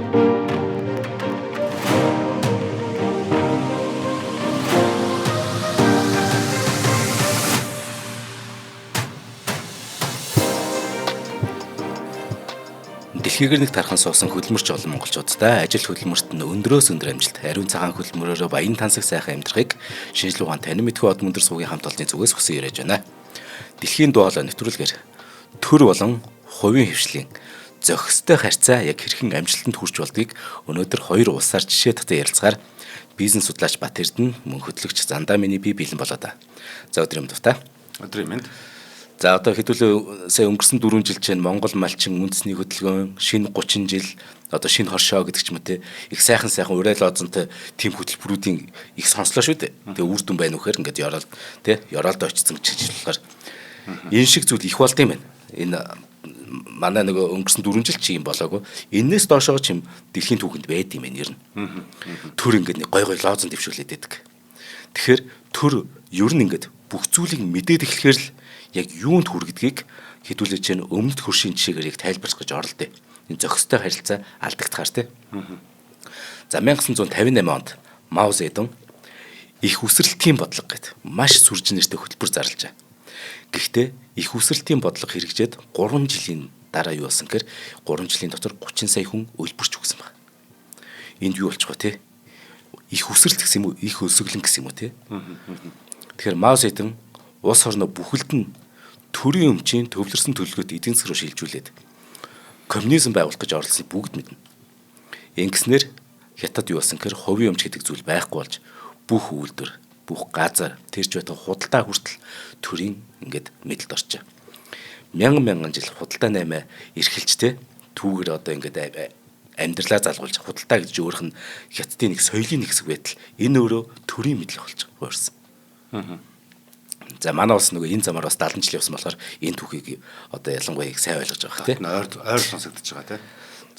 Дэлхийгээр нэг тархан суусан хөдөлмөрч олон монголчуудтай ажил хөдөлмөрт нь өндрөөс өндөр амжилт, ариун цагаан хөдөлмөрөөр баян тансаг сайхан амьдрахыг шинжлэх ухаан танин мэдхүй од мөндөр сувгийн хамт олонны зүгээс хүсэн яриаж байна. Дэлхийн дугаалаа нэвтрүүлгээр төр болон хувийн хвшлийн зохистой харьцаа яг хэрхэн амжилтанд хүрч болдгийг өнөөдөр хоёр улсаар жишээ татан ярилцгаар бизнес судлаач Бат Эрдэнэ мөн хөтлөгч Зандаа миний бие бэлэн болоо та. За өдөр юм дуртай. Өдөр юм. За одоо хэдүүлээ сая өнгөрсөн 4 жил чинь Монгол малчин үндэсний хөдөлгөөн шинэ 30 жил одоо шинэ хоршоо гэдэг ч юм уу те их сайхан урайл оозонтой тим хөтөлбөрүүдийн их сонслоо шүү дээ. Тэгээ үр дүн байна вэхээр ингээд ёроолд очсон гэж болохоор энэ шиг зүйл их болд юм байна. Энэ манай нөгөө өнгөрсөн 4 жил чи юм болоогүй. Энээс доошоо ч юм дэлхийн түүхэнд байд юм байна ер нь. Төр ингээд нэг гой лоозон дэвшүүлээд байдаг. Тэгэхээр төр ер нь ингээд бүх зүйлийг мэдээд эхлэхээр л яг юунд хүргэдгийг хэдүүлж чинь өмнөд хөршийн жишээгээр яг тайлбарлах гэж оролдъё. Энэ зохистой харилцаа алдагдахаар тий. За 1958 онд Мао Зэдун их үсрэлтийн бодлого гэдэг маш сүрж нэртэй хөтөлбөр зарлажээ. Гэхдээ их үсрэлтийн бодлого хэрэгжээд 3 жилийн дараа юу болсон гэхээр 3 жилийн дотор 30 сая хүн өлбөрч өгсөн байна. Энд юу болчих вэ тий? Их үсрэлт гэсэн юм уу? Их өсөглөн гэсэн юм уу тий? Тэгэхээр Мао Зэдун улс орноо бүхэлд нь төрийн өмчийн төвлөрсөн төлөвлөгөөт эдийн засаг руу шилжүүлээд коммунизм байгуулах гэж оролцсныг бүгд мэднэ. Ингэснээр хятад юу болсон гэхээр хувийн өмч гэдэг зүйл байхгүй болж бүх үйлдвэр, бүх газар, тэрч байтал худалдаа хүртэл төрийн ингээд мэдэлд орчоо. Мянган жил худалдаа наймаа эрхэлжтэй түүгээр одоо ингээд амьдралаа залгуулж худалдаа гэж өөрөх нь хятадын нэг соёлын нэг хэсэг байтал энэ өөрөө төрийн мэдлэг болж хуурсан. За манай улс нөгөө энэ замаар бас 70 жилийн явсан болохоор энэ түүхийг одоо ялангуяа их сайн ойлгож байгаа тийм. Ойр сонсогдож байгаа тийм.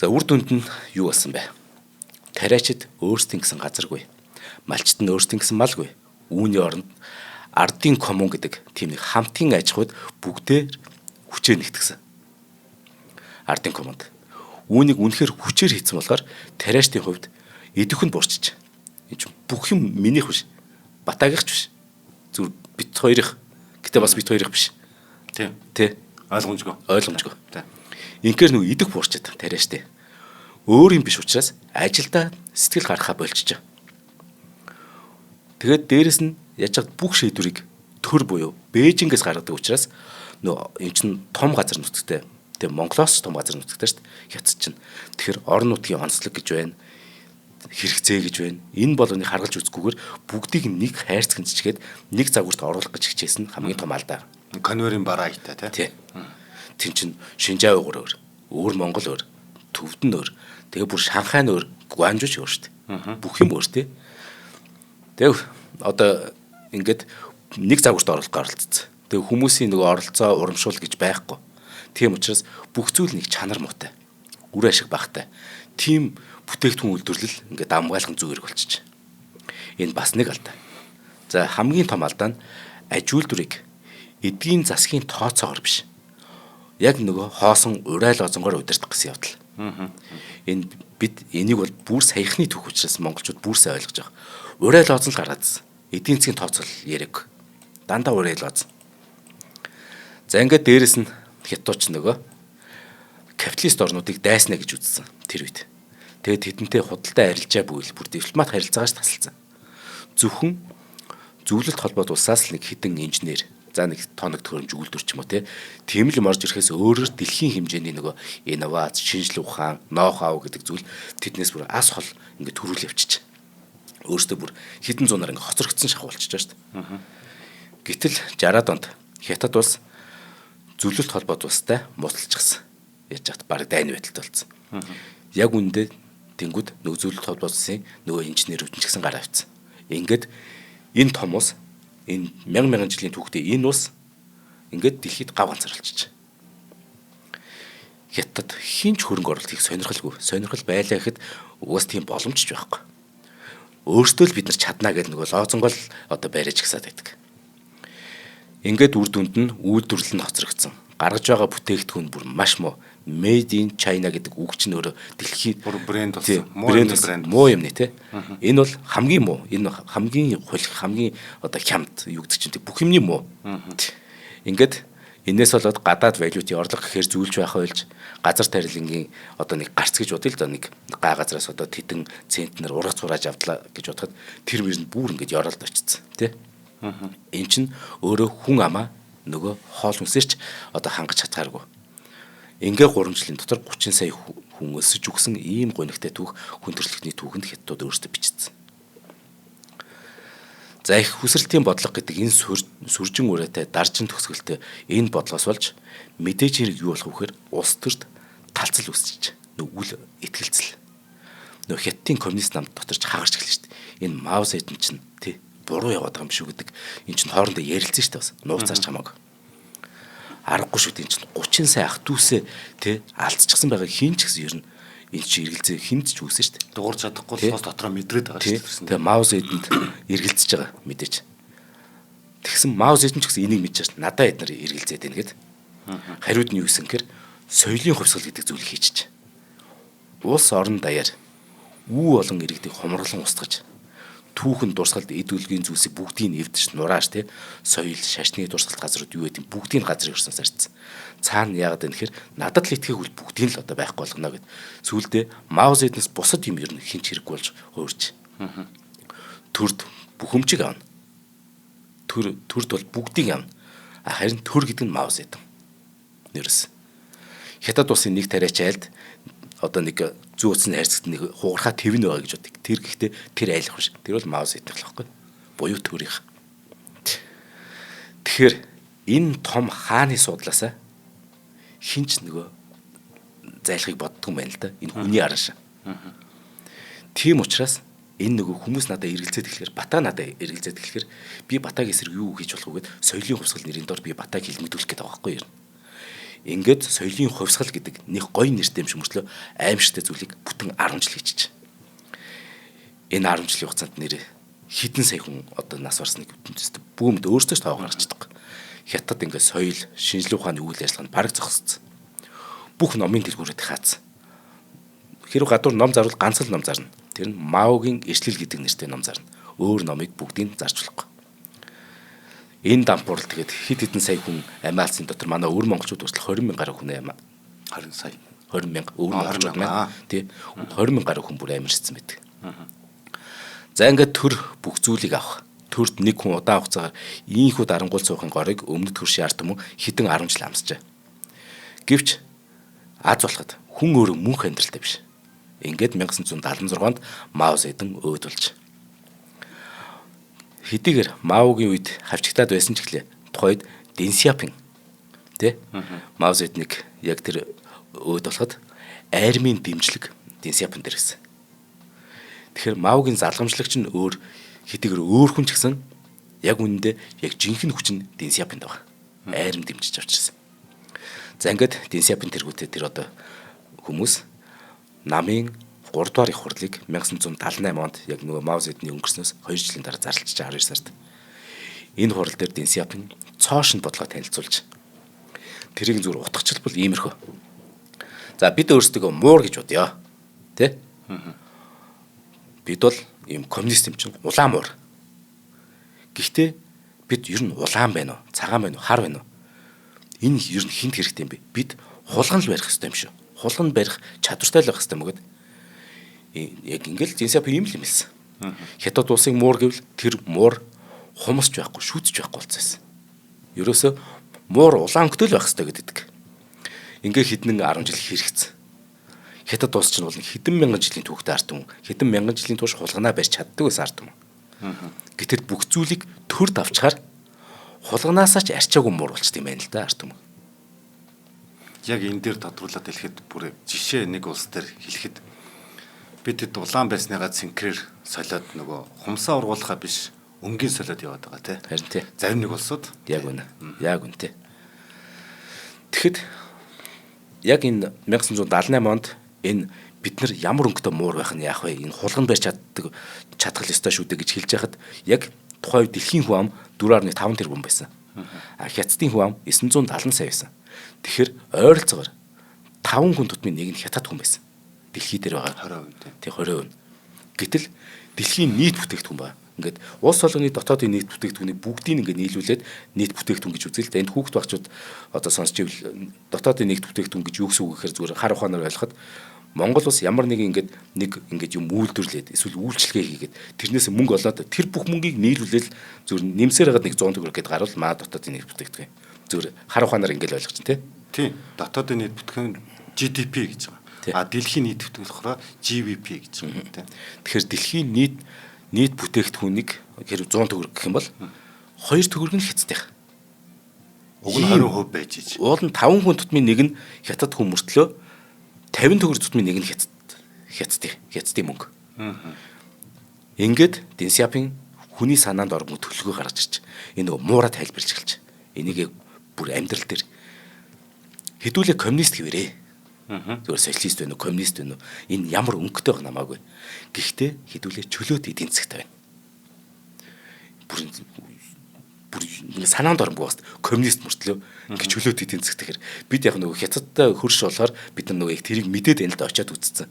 За үр дүнд нь юу болсон бэ? Тариачид өөрсдийн гэсэн газаргүй. Малчид нь өөрсдийн гэсэн малгүй. Үүний оронд ардын коммун гэдэг тийм нэг хамтын аж ахуйд бүгдээр хүчээр нэгтгсэн. Ардын коммунд. Үүнийг үнэхээр хүчээр хийсэн болохоор тариачдын хувьд идэвхэн буурчиж. Энэ ч бүх юм минийх биш. Батаагийнх биш. Зүр бит хоёрых. Гэтэ бас бит хоёрых биш. Тийм. Тэ. Ойлгомжгүй. Тийм. Инхээр нүг идэх буурчаад тариаштай. Өөр юм биш учраас ажилдаа сэтгэл гаргахаа болчихж. Тэгээд дээрэс нь яаж чад бүх шийдвэрийг төр буюу Бээжингээс гаргадаг учраас нөө энэ чинь том газар нутагтай. Тэгээ Монголоос том газар нутагтай шүү дээ. Хятад чинь. Тэгэхээр орон нутгийн онцлог гэж байна. Хэрэгцээ гэж байна. Энэ болгоныг харгалж үзэхгүйгээр бүгдийг нэг хайрцаг цэцгээд нэг загварт оруулах гэж хичээсэн хамгийн том алдаа. Конвейерын бараа хитэ тий. Тин чин Шинжаа өөр, өөр Монгол өөр, Төвд нь өөр, тэгээ бүр Шанхай нь өөр, Гуанчжуу ч өөр шүү дээ. Бүх юм өөр тий. Тэгээ одоо ингээд нэг загварт оруулах оролцсон. Тэгээ хүмүүсийн нөгөө оролцоо урамшуул гэж байхгүй. Тийм учраас бүх зүйл нэг чанар муутай. Үр ашиг багтай. Тийм бүтээгдэхүүн үйлдвэрлэл ингээд амгаалгын зүг хэрэг болчих. Энэ бас нэг алдаа. За хамгийн том алдаа нь аж үйлдвэрийг эдийн засгийн тооцоогоор биш. Яг нөгөө хоосон урайл озонгоор удирдах гэсэн явдал. Энэ бид энийг бол бүр саяхны түүх учраас монголчууд бүр сайн ойлгож байгаа. Урайл озон л гаргаадсан. Эдийн засгийн тооцоол яриаг. Дандаа урайл озон. За ингээд дээрэс нь хятадч нөгөө капиталист орнуудыг дайснаа гэж үзсэн тэр үед. Тэгээд тэдэнтэй худалдаа арилжаа бүйл бүр дипломат харилцаагаас тасалсан. Зөвхөн зөвлөлт холбоот улсаас л нэг хідэн инженер, за нэг тоног төхөөрөмж үйлдвэр ч юм уу тийм л орж ирэхээс өөрөөр дэлхийн хэмжээний нөгөө инновац, шинжлэх ухаан, ноу-хау гэдэг зүйл тэднээс бүр ас хол ингээд төрүүл явчих. Өөрөөсөө бүр хідэн зуунаар ингээд хоцрогдсон шахуу болчихж байгаа шүү дээ. Гэтэл 60-аад онд Хятад улс зөвлөлт холбоот улстай муудалчихсан. Яаж яхад баг дайны байдалд болсон. Яг үндэ тэнгууд нөгөө зөвлөлт холбоот улсын нөгөө инженерүүд ч гэсэн гараа авцсан. Ингээд энэ том улс энэ мянган жилийн түүхтэй энэ улс ингээд дэлхийд гав ганцаар болчих. Хятад хинч хөрөнгө оруулалт хийх сонирхолгүй. Сонирхол байлаа гэхэд уус тийм боломжч байхгүй. Өөртөө л бид нар чадна гэдэг нөгөө лоозонгол одоо барьж гисаад байдаг. Ингээд үр дүнд нь үйлдвэрлэл нь хоцрогдсон. гаргаж байгаа бүтээгдэхүүн бүр маш муу. Made in China гэдэг үг чинь өөрөө дэлхийд бүр брэнд тий, болсон. муу юм нэ тий. Энэ бол хамгийн муу. Энэ хамгийн хулих, хамгийн одоо хямд юу гэдэг чинь бүх юмний муу. Ингээд энээс болоод гадаад валютын орлого гэхээр зүйлж байх ойлж газар тарилангийн одоо нэг гарц гэж бодъё л да, нэг га газраас одоо тэдэн центнер ургац хурааж авдлаа гэж бодоход тэр мөрөнд бүр ингээд оролд очсон тий. Энд чинь өөрөө хүн амаа нөгөө хоол хүнсэрч одоо хангаж чадхааргүй. Ингээ 3 жилийн дотор 30 сая хүн өсөж өгсөн ийм гонигтай түүх хүн төрөлхтний түүхэнд хятадууд өөрсдөө бичсэн. За их хүсрэлтийн бодлого гэдэг энэ сүржин үрээтэй даржин төгсгөлтэй энэ бодлогоос болж мэдээж хэрэг юу болох вэхээр улс төрд талцал үүсчих. Нүгэл итгэлцэл. Нөх хятадын коммунист намд доторч хагарч эхэлж шít. Энэ Мао Цзэдун чинь тий буруу яваад байгаа юм шүү гэдэг. Энд чинь хоорондоо ярилцсан шүү дээ бас. Нууцаарч хамаагүй. Аргагүй шүү дээ энэ чинь 30 сая ах дүүсээ тий алдчихсан байгаа хин ч гэсэн ер нь энэ чи эргэлзээ хинт ч үүсэн шүү дээ. Дуурч чадахгүй бас дотроо мэдрээд байгаа шүү дээ. Тэгээ Мао Цзэдунд эргэлзэж байгаа мэдээж. Тэгсэн Мао Цзэдун ч гэсэн энийг мэдчихэж надаа эднэр эргэлзээд байна гэд. Хариуд нь юу гэсэн гэхээр соёлын хувьсгал гэдэг зүйлийг хийчих. Улс орон даяар үү болон иргэдийг хомроглон устгаж түүхэн дурсгалд эд үлгийн зүйлсийг бүгдийг нь эвдэж нурааш тий соёл шашны дурсгалт газрууд юу гэдэг бүгдийг нь газрын өрсөн сарцсан. Цаана яагаад вэ гэхээр надад л итгэхийг үл бүгдийг л одоо байхгүй болгоно гэд. Сүүлдээ Мао Цзэдунс бусад юм ер нь хинч хэрэггүй болж хуурч. Төрд бүхэмжиг авна. Төрд бол бүгдийг авна. Харин төр гэдэг нь Мао Цзэдун. Нэрс. Хятад улсын нэг тариач айлд одоо нэг зүү утасны хайрцагт нэг хугархаа твэн байгаа гэж боддог. Тэр гэхдээ тэр айлах биш. Тэр бол Мао Цзэдун л байхгүй. Буюу төрийнх. Тэгэхээр энэ том хааны суудлаасаа хинч нөгөө зайлахыг боддгоо юм байна л да. Энэ хүний араш. Тийм учраас энэ нөгөө хүмүүс надад эргэлзээд эхлэхээр Бата надад эргэлзээд эхлэхээр би Батагийн эсрэг юу хийж болох вэ гэд соёлын хувьсгал нэрийн дор би Батаг хэлмэгдүүлэх гээд байгаа байхгүй юу. Ингээд соёлын хувьсгал гэдэг нэг гоё нэртэй юм шиг мөртлөө аимшигтай зүйлийг бүтэн 10 жил хийчих. Энэ 10 жилийн хугацаанд нэр хэдэн сая хүн одоо нас барсныг бүтэнчтэй бүүмд өөрсдөө ч тоо гаргацдаг. Хятад ингээд соёл, шинжлэх ухааны үйл ажиллагаанд бараг зогссон. Бүх номын дэлгүүрүүд хаацсан. Хэрвээ гадуур ном зарвал ганц л ном зарна. Тэр нь Маогийн эрчлэл гэдэг нэртэй ном зарна. Өөр номыг бүгдийг зарж болохгүй. Энэ дампуурл тэгээд хэд хэдэн сая хүн амиалцсан дотор манай өвөр монголчууд туслах 20 мянган гаруй хүн 20 сая 20 мянга өвөр монголчууд маань тий 20 мянган гаруй хүн бүр амирчсан байдаг. За ингээд төр бүх зүйлийг авах. Төрд нэг хүн удаан хугацаагаар ийхүү дарангуул суухын горыг өмнөд хөршийн ард түмэн хэдэн 10 жил амсжээ. Гэвч аз болоход хүн өөрөө мөнх амьдралтай биш. Ингээд 1976-нд Мао Цзэдун өөд болж. Хэдийгээр Маогийн үед хавчигтаад байсан ч гэлээ тухайд Дэн Сяопин тий Мао Цзэдуныг яг тэр өөд болоход армийн дэмжлэг Дэн Сяопин дээр гэсэн. Тэгэхээр Маогийн залгамжлагч нь өөр хэдийгээр өөр хүн ч гэсэн яг үнэндээ яг жинхэнэ хүч нь Дэн Сяопинд байгаа. Арим дэмжиж авчирсан. За ингээд Дэн Сяопин тэргүүтээ тэр одоо хүмүүс намын 3 дугаар их хурлыг 1978 онд яг нөгөө Мао Цзэдуны өнгөрснөөс 2 жилийн дараа зарлалж 12 сард. Энэ хурал дээр Дэн Сяопин цоошин бодлого танилцуулж тэрийг зүгээр утгачлбал иймэрхүү. За бид өөрсдөө муур гэж бодъё. Тэ? Бид бол ийм коммунист юм чинь улаан муур. Гэхдээ бид ер нь улаан байна уу? Цагаан байна уу? Хар байна уу? Энэ ер нь хинт хэрэгтэй юм бэ? Бид хулган л барих хэрэгтэй юм шүү. Хулган барих чадвартай л байх хэрэгтэй мөгөд. Яг ингээл Дэн Сяопин юм л юм хэлсэн. Хятад улсын муур гэвэл тэр муур хумсч байхгүй, шүтж байхгүй болцсон. Ерөөсө муур улаан хөтөл байх хэрэгтэй гэдэг. Ингээ хэдэн 10 жил хэрэгцсэн. Хятад улс чинь бол хэдэн мянган жилийн түүхтэй ард түмэн, хэдэн мянган жилийн турш хулганаа барьж чаддаг байсан ард түмэн. Гэтэл бүх зүйлийг төрд авчгаар хулганаасаа ч арчаагүй муур болчт юм байна л да ард түмэн. Яг энэ дээр тодруулаад хэлэхэд бүр жишээ нэг улс дээр хэлэхэд бид улаан байсныгаа цэнхрээр солиод нөгөө хумсаа ургуулхаа биш өнгийн солиод яваад байгаа тий. Харин тий. Зарим нэг улсууд яг үнэ. Яг үнэ тий. Тэгэхэд яг энэ 1978 онд энэ бид нар ямар өнгөтэй муур байх нь яах вэ? Энэ хулганд барьж чадах ёстой шүү дээ гэж хэлж яхад яг тухайн үед дэлхийн хүн ам 4.5 тэрбум байсан. А Хятадын хүн ам 970 сая байсан. Тэгэхээр ойролцоогоор 5 хүн тутмын нэг нь хятад хүн байсан. Дэлхий дээр байгаа 20% тий 20%. Гэтэл дэлхийн нийт бүтээгдэхүүн ба ингээд улс болгоны дотоодын нийт бүтээгдэхүүнийг бүгдийг ингээд нийлүүлээд нийт бүтээгдэхүүн гэж үзэл л да. Энд хүүхд багчууд одоо сонсч ивэл дотоодын нийт бүтээгдэхүүн гэж юу гэсэн үг гэхээр зүгээр хар ухаанаар ойлгоход Монгол улс ямар нэг ингээд юм үйлдвэрлээд эсвэл үйлчлэгээ хийгээд тэрнээс мөнгө олоод тэр бүх мөнгийг нийлүүлэл зүгээр нэмсээр хагаад 100 төгрөг гэдээ гарвал маа дотоодын нийт бүтээгдэхүүн. Зүгээр хар ухаанаар ингээд ойлгож чинь тий. Тийм. Дотоодын нийт бүтээгдэхүүн GDP гэж байгаа. А дэлхийн нийт бүтээгдэхүүн болохоор GVP гэж байгаа тийм. Тэгэхээр дэлхийн нийт бүтээгдэхүүнийг хэрэг 100 төгрөг гэх юм бол 2 төгрөг нь хятадынх. Уг нь 20% байж иж. Уул нь 5 хүн тутмын нэг нь хятад хүн мөртлөө 50 төгрөг тутмын нэг нь хятадын мөнгө. Ингээд Дэн Сяопин хүний санаанд оргон төлөвлөгөө гаргаж ирж энэ нөгөө муураа тайлбарлаж эхэлж. Энийг бүр амьдрал дээр хэдүүлээ коммунист гэвэрээ. Зүгээр социалист байна уу, коммунист байна уу? Энэ ямар өнгөтэй байх намаагүй. Гэхдээ хэдүүлээ чөлөөт эдийн засгтай байна. Бүр санаанд оромгүй бас коммунист мөртлөө ингэ чөлөөт эдийн засгтай хэр бид яг нөгөө хятадтай хөрш болохоор бид нар нөгөө их тэрийг мэдээд энэ л да очиад үзсэн.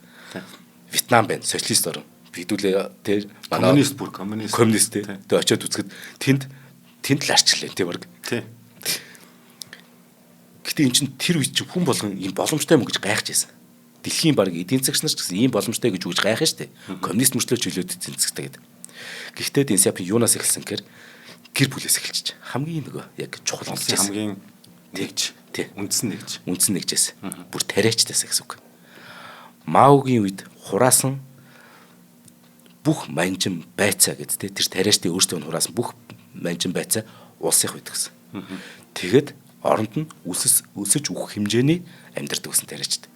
Вьетнам байна, социалист орн. Хэдүүлээ тэр коммунист тэ очиад үзэхэд тэнд л арчлаа тэ баг. Тий. Гэтэ эн чинь тэр үед чинь хүн болгон ийм боломжтой юм гэж гайхаж байсан. Дэлхийн баг эдийн засгч нар ч гэсэн ийм боломжтой гэж үгж гайхаж штэ. Коммунист мөрчлөө чөлөөт эдийн засгтай гэдэг. Гэхдээ Дэн Сяопин юунаас эхэлсэн гэхээр гэр бүлээс эхэлчих. Хамгийн нөгөө яг чухал хамгийн нэгж үндсэн нэгжээс. Бүр тариачтайсаа гэсэн үг. Маогийн үед хураасан бүх манжин байцаа гэдэг тэр тариачтай өөртөө хураасан бүх манжин байцаа улсынх үед гэсэн. Тэгэд оронд нь өсөж өгөх хэмжээний амьдардаг гэсэн тариачд.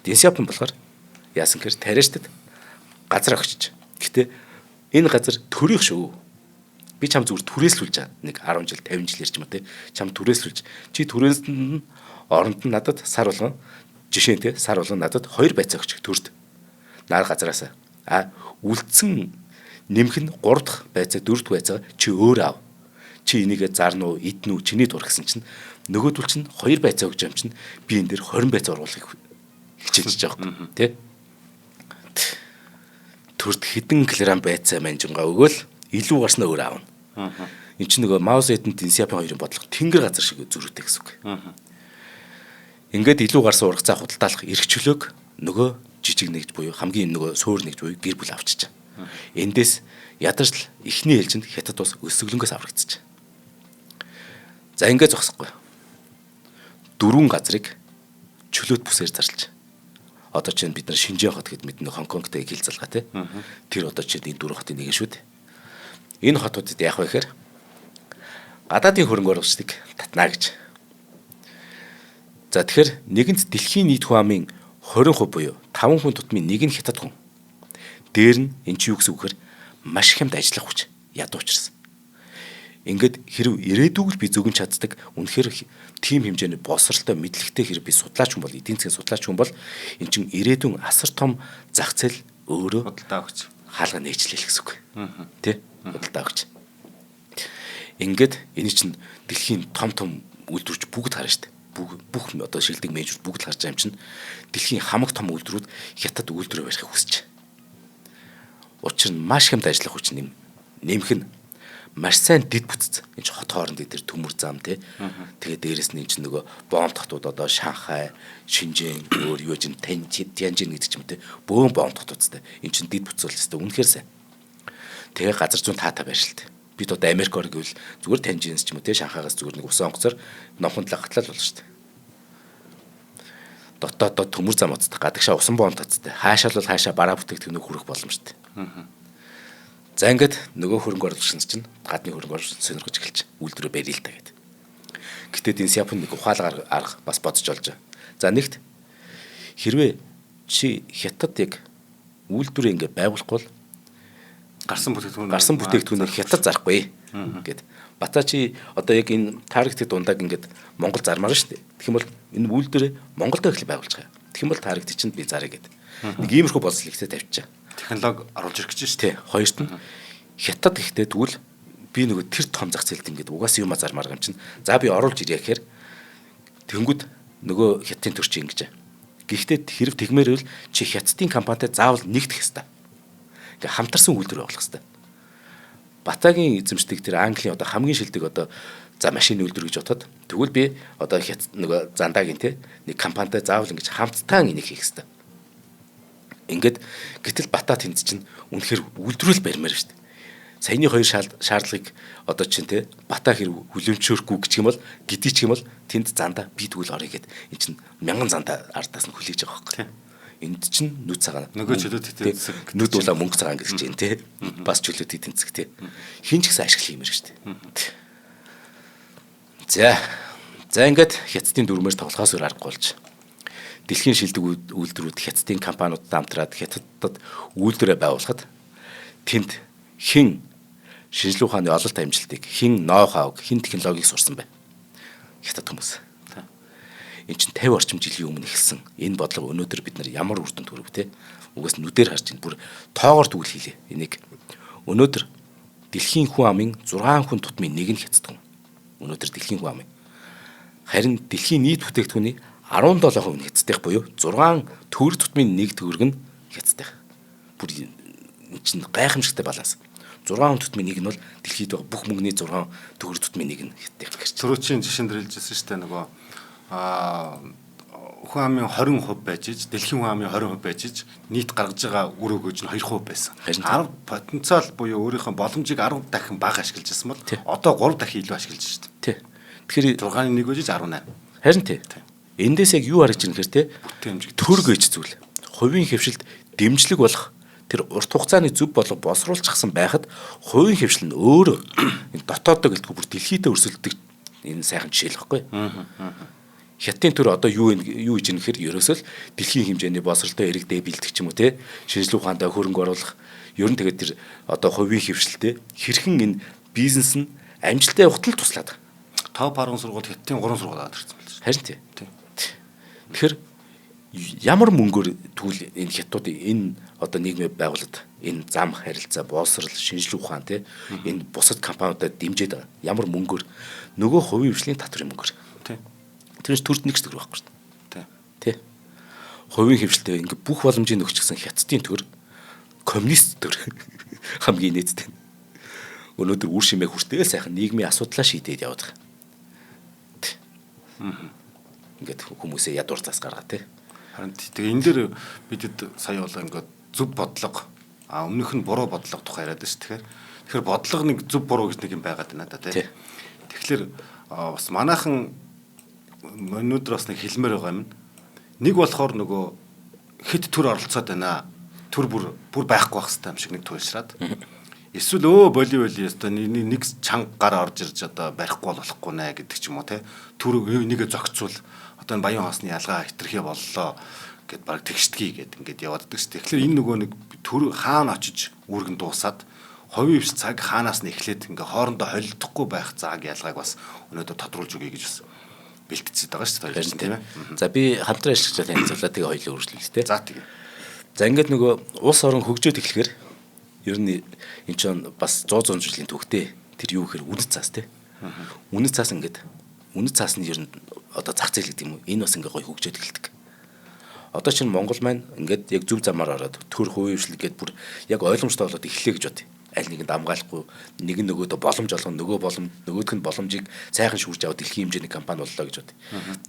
Дэн Сяопин болохоор яасан гэхээр тариачдад газар өгчөж. Гэтэ энэ газар төрийнх шүү. Би чам зүгээр түрээслүүлж байгаа. Нэг 10 жил 50 жил ярьж юм те. Чам түрээслүүлж. Чи түрээсэнд нь оронд нь надад сар болгон жишээ нь те сар болгон надад 2 байцаа өгч төрд. Наар газараас үлдсэн нэмэх нь 3 дахь байцаа 4 дахь байцаа чи өөр ав. Чи энийгээ зарна уу, идэн үү, чиний дур гэсэн чинь нөгөөдөл чинь 2 байцаа өгч юм чинь би энэ дээр 20 байцаа оруулахыг хичээж байгаа юм тий. Төрд хэдэн килограмм байцаа манжингаа өгөөл илүү гарснаа өөр аавна. Энд чинь нөгөө Мао Зэдун Дэн Сяопин хоёрын бодлого тэнгэр газар шиг зөрүүтэй гэсэн үг. Ингээд илүү гарсан ургацаа худалдаалах эрх чөлөөг нөгөө жижиг нэгж буюу хамгийн нөгөө суур нэгж буюу гэр бүл авчиж. Эндээс ядарч л эхний ээлжинд хятад ус өсөглөнгөөс аврагдчих. За ингээд зогсохгүй. 4 газрыг чөлөөт бүсээр зарлж. Одоо чинь бид нар Шинжэн хот гэд мэднэ Хонконгтой хил залгаа тий. Тэр одоо чинь энэ 4 хотын нэг шүү дээ. Энэ хотуудад яах вэ гэхээр гадаадын хөрөнгө оруулагчдыг татнаа гэж. За тэгэхээр нэгэнт дэлхийн нийт хүн амын 20% буюу 5 хүн тутмын нэг нь хятад хүн. Дээр нь эн чинь юу гэсэн үг гэхээр маш хямд ажиллах хүч ядуу учраас. Ингээд хэрв ирээдүг л би зөвгөн чаддаг үнэхээр тийм хэмжээний боловсралтай мэдлэгтэй хэрэг би судлаач хүн бол эдийн засгийн судлаач хүн бол эн чинь ирээдүйн асар том зах зээл өөрөө худалдаа өгч хаалга нээжлээл гэсэн үг. Тэ? Худалдаа өгч. Ингээд энэ чинь дэлхийн том үйлдвэрч бүгд харна шүү дээ. Бүх одоо шилдэг менежер бүгд харж байгаа юм чинь дэлхийн хамаг том үйлдвэрүүд хятад үйлдвэрээ барихыг хүсэж. Учир нь маш хямд ажиллах хүч нэмэх нь маш сайн дэд бүтц. Энд чинь хот хооронд дээр төмөр зам тий. Тэгээд дээрэс нь энэ чинь нөгөө бомб татууд одоо Шанхай, Шинжэн, өөр юу чинь Тянжин гэдэг ч юм тий. Бөөн бомб татуудтай. Энэ чинь дэд бүтц болстой үнэхээр сайн. Тэгээ газар зүүн таатай байршилт. Бид одоо Америк орн гэвэл зүгээр Тянжинс ч юм уу тий Шанхайгаас зүгээр нэг усан онгоцоор номхон лагтлал болно шүү дээ. Дотоод төмөр зам уцтай гадагшаа усан бомб таттай. Хаашаал бол хаашаа бараа бүтээгдэхүүнээ хүрэх боломжтой. За ингээд нөгөө хөрөнгө оруулагч чинь гадны хөрөнгө оруулагч сонирхож эхэлж үйлдвэрээ барья л та гэдэг. Гэтэ Дэн Сяопин нэг ухаалгаар арга бас бодож олж байгаа. За нэгт хэрвээ чи хятад яг үйлдвэрээ ингээд байгуулахгүй бол гарсан бүтээгдэхүүнээ хятад зарахгүй гэд. Бата чи одоо яг энэ таргетыг дундаг ингээд Монгол зармаар шүү дээ. Тэгэх юм бол энэ үйлдвэрээ Монголд эхлэх байгуулж байгаа. Тэгэх юм бол таргетыг чинь би заръя гэд. Нэг иймэрхүү бодлол ихтэй тавьчихаа. Технологи оруулж ирэх гэж шүү дээ. Хоёрт нь хятад ихтэй тэгвэл би нөгөө тэр том зах зээлд ингээд угаасаа юм зармаар юм чинь. За би оруулж ирье гэхээр Тэнгүүд нөгөө хятадын төр чи ингэж. Гэхдээ хэрэг тэгмээр бол чи хятадын компанитай заавал нэгдэх ёстой. Ингээ хамтарсан үйлдвэр явуулах ёстой. Батагийн эзэмшдэг тэр Английн одоо хамгийн шилдэг одоо за машины үйлдвэр гэж бодоход тэгвэл би одоо нөгөө Зандагийн те нэг компанитай заавал ингэж хамтдаа энийг хийх ёстой. Ингээд гэтэл Бата тэнд чинь үнэхээр үйлдвэрлэл барьмаар шүү дээ. Саяны хоёр шаардлагыг одоо чинь те Бата хэрэг хүлэмжшөөрөхгүй гэх юм бол гэдий ч юм бол тэнд Зандаа би тэгвэл орё гэд эн чинь 1000 Зандаа ардаас нь хүлээж байгаа байхгүй. Энд чинь нүд цагаан нөгөө чөлөөт эдийн засаг нүд улаан мөнгө цагаан гэж чинь те бас чөлөөт эдийн засаг те хин ч гэсэн ашиглах юм шүү дээ. За ингээд хятадын дүрмээр тоглохоос өөр аргагүй болж дэлхийн шилдэг үйлдвэрүүд хятадын компаниудад хамтраад хятадд үйлдвэрээ байгуулахад тэнд хэн шинжилгээ ухааны ололт амжилтыг хэн ноу-хауг хэн технологиг сурсан бэ? Хятад хүмүүс. Энд чинь 50 орчим жилийн өмнө эхэлсэн энэ бодлого өнөөдөр бид нар ямар үр дүнд хүрв те угаас нүдээр харж байна. Бүр тоогоор тэгвэл хийлээ. Энийг өнөөдөр дэлхийн хүн амын 6 хүн тутмын нэг нь хятад хүн. Өнөөдөр дэлхийн хүн амын харин дэлхийн нийт бүтээгдэхүүний 17% нь хятадтай буюу 6 төгрөг тутмын нэг төгрөг нь хятадтай. Бүр энэ чинь гайхамшигтай баланс. 6 тутмын нэг нь бол дэлхийд байгаа бүх мөнгөний 6 төгрөг тутмын нэг нь хятадтай гэж. Түрүүчийн жишээн дээр хэлжсэн шүү дээ нөгөө хүн амын 20% байж иж дэлхийн хүн амын 20% байж иж нийт гаргаж байгаа үр өгөөж нь 2% байсан. 10 потенциал буюу өөрийнхөө боломжийг 10 дахин бага ашиглаж ирсэн бол одоо 3 дахин илүү ашиглаж шүү дээ. Тэгэхээр 6-ны 1 гэж 18. Харин тий. Эндээс яг юу харагдж байна гэхээр те төр гэж зүйл. Хувийн хөвшилд дэмжлэг болох тэр урт хугацааны зөв болго боловсруулчихсан байхад хувийн хөвшил нь өөрөө энэ дотоодоо гэлтгүй бүр дэлхийдээ өрсөлдөг энэ сайхан жишээ л баггүй. Хятадын төр одоо юу хийж ийм гэхээр ерөөсөө л дэлхийн хэмжээний боловсролтой иргэдээ бэлдэх ч юм уу те шинжилгээ ухаандаа хөрөнгө оруулах ер нь тэгээд тэр одоо хувийн хөвшилтэй хэрхэн энэ бизнес нь амжилттай явахт л туслаад. Топ 10 сургууль хятадын 3 сургууль аваад ирсэн байна. Харин тий. Тэгэхээр ямар мөнгөөр тэгвэл энэ хятадуудын энэ одоо нийгмээ байгуулад энэ зам харилцаа боловсрол шинжилгээ ухаан те энэ бусад компаниудад дэмжиж байгаа ямар мөнгөөр нөгөө хувийн хвшлийн татврын мөнгөөр тий. Тэрнээс төрд нэг ч төгрөг байхгүй шүү дээ. Тий. Хувийн хвшилтэй ингээ бүх боломжийг өгчихсэн хятадын төр коммунист төр хамгийн нээдтэй. Өнөөдөр үр шимээ хүртэл сайхан нийгмийн асуудлаа шийдээд яваад байгаа. Ингээд хүмүүсээ ядуур зас гаргаа тий. Харин тэгээ энэ дээр бидэд сая болоо ингээд зөв бодлого өмнөх нь буруу бодлого тухай яриад шүү. Тэгэхээр бодлого нэг зөв буруу гэж нэг юм байгаад байна да тий. Тэгэхээр бас манайхан өнөөдөр бас нэг хэлмээр байгаа юм. Нэг болохоор нөгөө хэд төр оролцоод байна. Төр бүр байхгүй байх хэрэгтэй юм шиг нэг туйлшраад. Эсвэл боли өстө нэг чанга гар орж ирж одоо барихгүй болохгүй нэ гэдэг ч юм уу те. Төр нэгэ зөгцвөл одоо энэ баян хоосны ялгаа хитрхээ боллоо гэд баг тэгшдгий гэд ингээд явааддаг шүү. Тэгэхээр энэ нөгөө нэг төр хаана очиж үүргэн дуусаад хувийн хвш цаг хаанаас нь эхлээд ингээ хоорондоо холилдохгүй байх зааг ялгааг бас өнөөдөр тодруулж өгье гэж бас бэлтгэж байгаа шүү дээ тийм ээ. За би хамтран ажиллаж танилцуулаад тэгээ хоёулаа үргэлжлүүлээ тийм. За тэгээ. За ингээд нөгөө улс орон хөгжөөд эхлэхээр ер нь энэ ч бас 100 жилийн түүхтэй тэр юу гэхээр үнэт цаас тийм. Үнэт цаас ингээд үнэт цаас нь ер нь одоо зах зээл гэдэг юм уу энэ бас ингээ гоё хөгжөөд эхэлдэг. Одоо чинь Монгол маань ингээд яг зөв замаар ороод төр хувийн хвшлэг гэдээ бүр яг ойлгомжтой болоод эхлэе гэж бод. Аль нэгэнд амгаалахгүй нэг нь нөгөөдөө боломж олгоно нөгөөдх нь боломжийг сайхан шүүрж аваад дэлхийн хэмжээний компани боллоо гэж бод.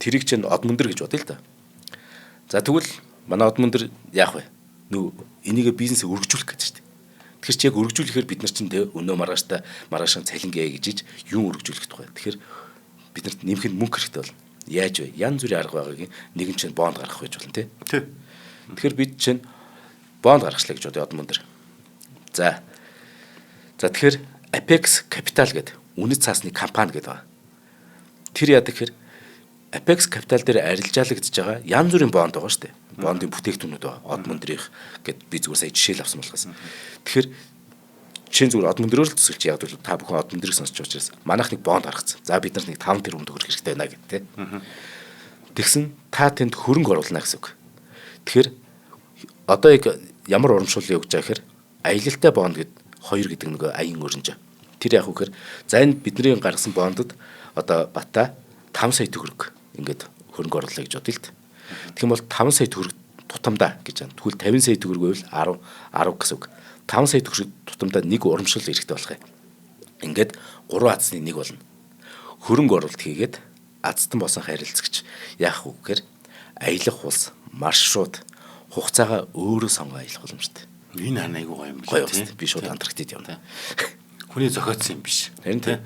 Тэрийг чинь од мөндөр гэж бодъё л да. За тэгвэл манай од мөндөр яах вэ? Энийг бизнесээ өргөжүүлэх гэдэг чинь. Тэгэхээр чи яг өргөжүүлэхээр бид нар чинь өнөө маргаашаа цалингээ гэж юу өргөжүүлэх тухай. Тэгэхээр биднэрт нэмэхэд мөнгө хэрэгтэй болно. Яаж вэ? Янз бүрийн арга байгааг нэг нь чинь бонд гаргах гэж болно тий. Тэгэхээр бид чинь бонд гаргачлаа гэж бодъё од мөндөр. За тэгэхээр Apex Capital гэдэг үнэт цаасны компани гэдэг байна. Тэр яадаг гэхээр Apex Capital дээр арилжаалагдж байгаа янз бүрийн бонд байгаа шүү дээ. Бондын бүтээгдэхүүнүүд байгаа. Од мөндрийнх гэд би зүгээр сая жишээл авсан болохоос. Тэгэхээр чинь зүгээр од мөндрөөр л төсөлж яг бол та бүхэн од мөндрийг сонсч учраас манайх нэг бонд гаргацсан. За бид нар нэг 5 тэрбум төгрөг хэрэгтэй байна гэдэг тий. Тэгсэн та тэнд хөрөнгө оруулна гэсэн үг. Тэгэхээр одоо яг ямар урамшууллыг өгч байгаа гэхээр аялалтай бонд гэдэг 2 гэдэг нэг аян өрнөж. Тэр яг үхээр за энэ бидний гаргасан бондод одоо бата 5 сая төгрөг ингээд хөрөнгө оруулах гэж бодъё л дээ. Тэгэх юм бол 5 сая төгрөг тутамдаа гэж байна. Тэгвэл 50 сая төгрөг байвал 10 гэсэн үг. 5 сая төгрөг тутамдаа нэг урамшил эрэхтэй болох юм. Ингээд 3 азсны нэг болно. Хөрөнгө оруулалт хийгээд азтан босон харилцагч яах вэ гэхээр аялах улс, маршрут, хугацаагаа өөрөө сонгоо аялах боломжтой. Энэ айгуу гоё юм Гоё тийм. Би шууд Антарктид явна. Хүний зохиоцсон юм биш. Харин тийм.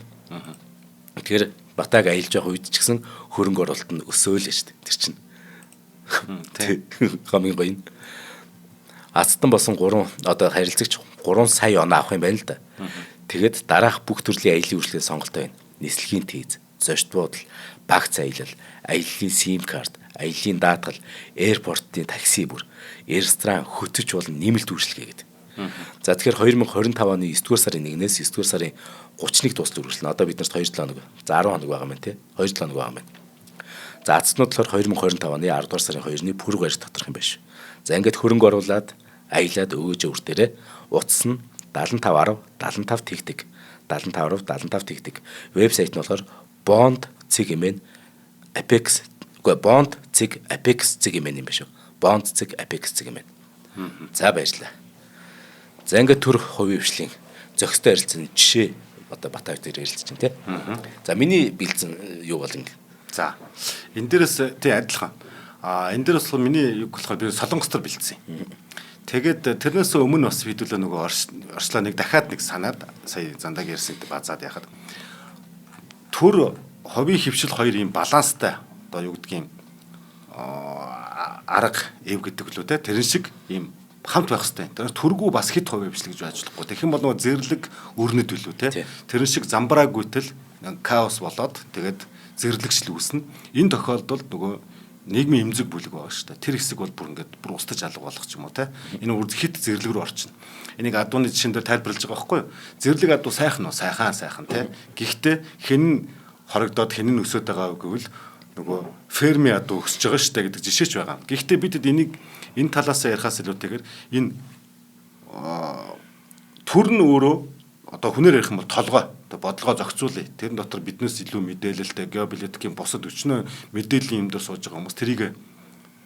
Тэгэхээр Батайг аялж явах үед ч гэсэн хөрөнгө оруулалт нь өсөөл шүү дээ. Тэр чинь. Тийм. Хамгийн гоё нь. Азтан босон 3 одоо харилцагч 3 сая оноо авах юм байна л да. Тэгээд дараах бүх төрлийн аялын үйлчлэгээ сонголтоо байна. Нислэгийн тийз, зочд буудал, багц аялал, аяллаа SIM карт, аяллаа даатгал, аэропортын такси бүр, ресторан, хөтөч болон нэмэлт үйлчлэгээ гэдэг. За тэгэхээр 2025 оны 9-р сарын 1-ээс 9-р сарын 31 дуустал үргэлжлэнэ. Одоо бид нарт 2 7 хоног, за 10 хоног байгаа юм байна тий. 2 7 хоног байгаа юм байна. За азтнууд болохоор 2025 оны 10-р сарын 2-ны пүрэв барьж доторх юм байна шүү. За ингээд хөрөнгө оруулаад аялаад өгөөж өөр дээрээ утас нь 7510 75 тэгтэг 7510 75 тэгтэг. Вебсайт нь болохоор bond.cgmn apex үгүй bond.apex.cgmn юм байна шүү. bond.apex.cgmn. За баярлалаа. За ингээд төр хувийн хвшлийн зохистой харилцааны жишээ одоо Батай дээр ярилцж байна тий. За миний бэлдсэн юу бол ингэ. За энэ дээрээс тий адилхан. Энэ дээрээс болохоор миний юг болохоор би солонгостор бэлдсэн. Тэгээд тэрнээс өмнө бас хэдүүлээ нөгөө орчлоо нэг дахиад нэг санаад сая зандаг ярьсан базаад яхад төр ховийн хвшил хоёр юм баланстай одоо юу гэдгийг арга эв гэдэг лөө те тэрэн шиг юм хамт байх хэрэгтэй. Тэр төргүү бас хит хувь хвшил гэж ажиллахгүй. Тэгэх юм бол нөгөө зэрлэг өрнөд үлээ те тэрэн шиг замбраагүйтэл хаос болоод тэгээд зэрлэгшил үүснэ. Энэ тохиолдолд нөгөө нийгмийн эмзэг бүлэг байгаа шүү дээ. Тэр хэсэг бол бүр ингээд бүр устж алга болох ч юм уу те. Энэ хит зэрлэг рүү орчихно. Энийг адууны жишээн дээр тайлбарлаж байгаа байхгүй юу? Зэрлэг адуу сайхан уу? Сайхан те. Гэхдээ хэн хорогдоод хэн нь өсөд байгаа гэвэл нөгөө ферми адуу өсөж байгаа шүү дээ гэдэг жишээч байгаа. Гэхдээ бидэд энийг энэ талаас ярихаас илүүтэйгээр энэ төр нь өөрөө одоо хүнээр ярих юм бол толгой бодлогоо зохицуулъя. Тэр дотор биднээс илүү мэдээлэлтэй геополитикийн бусад өчнөө мэдээллийн юм дээр сууж байгаа хүмүүс тэрийг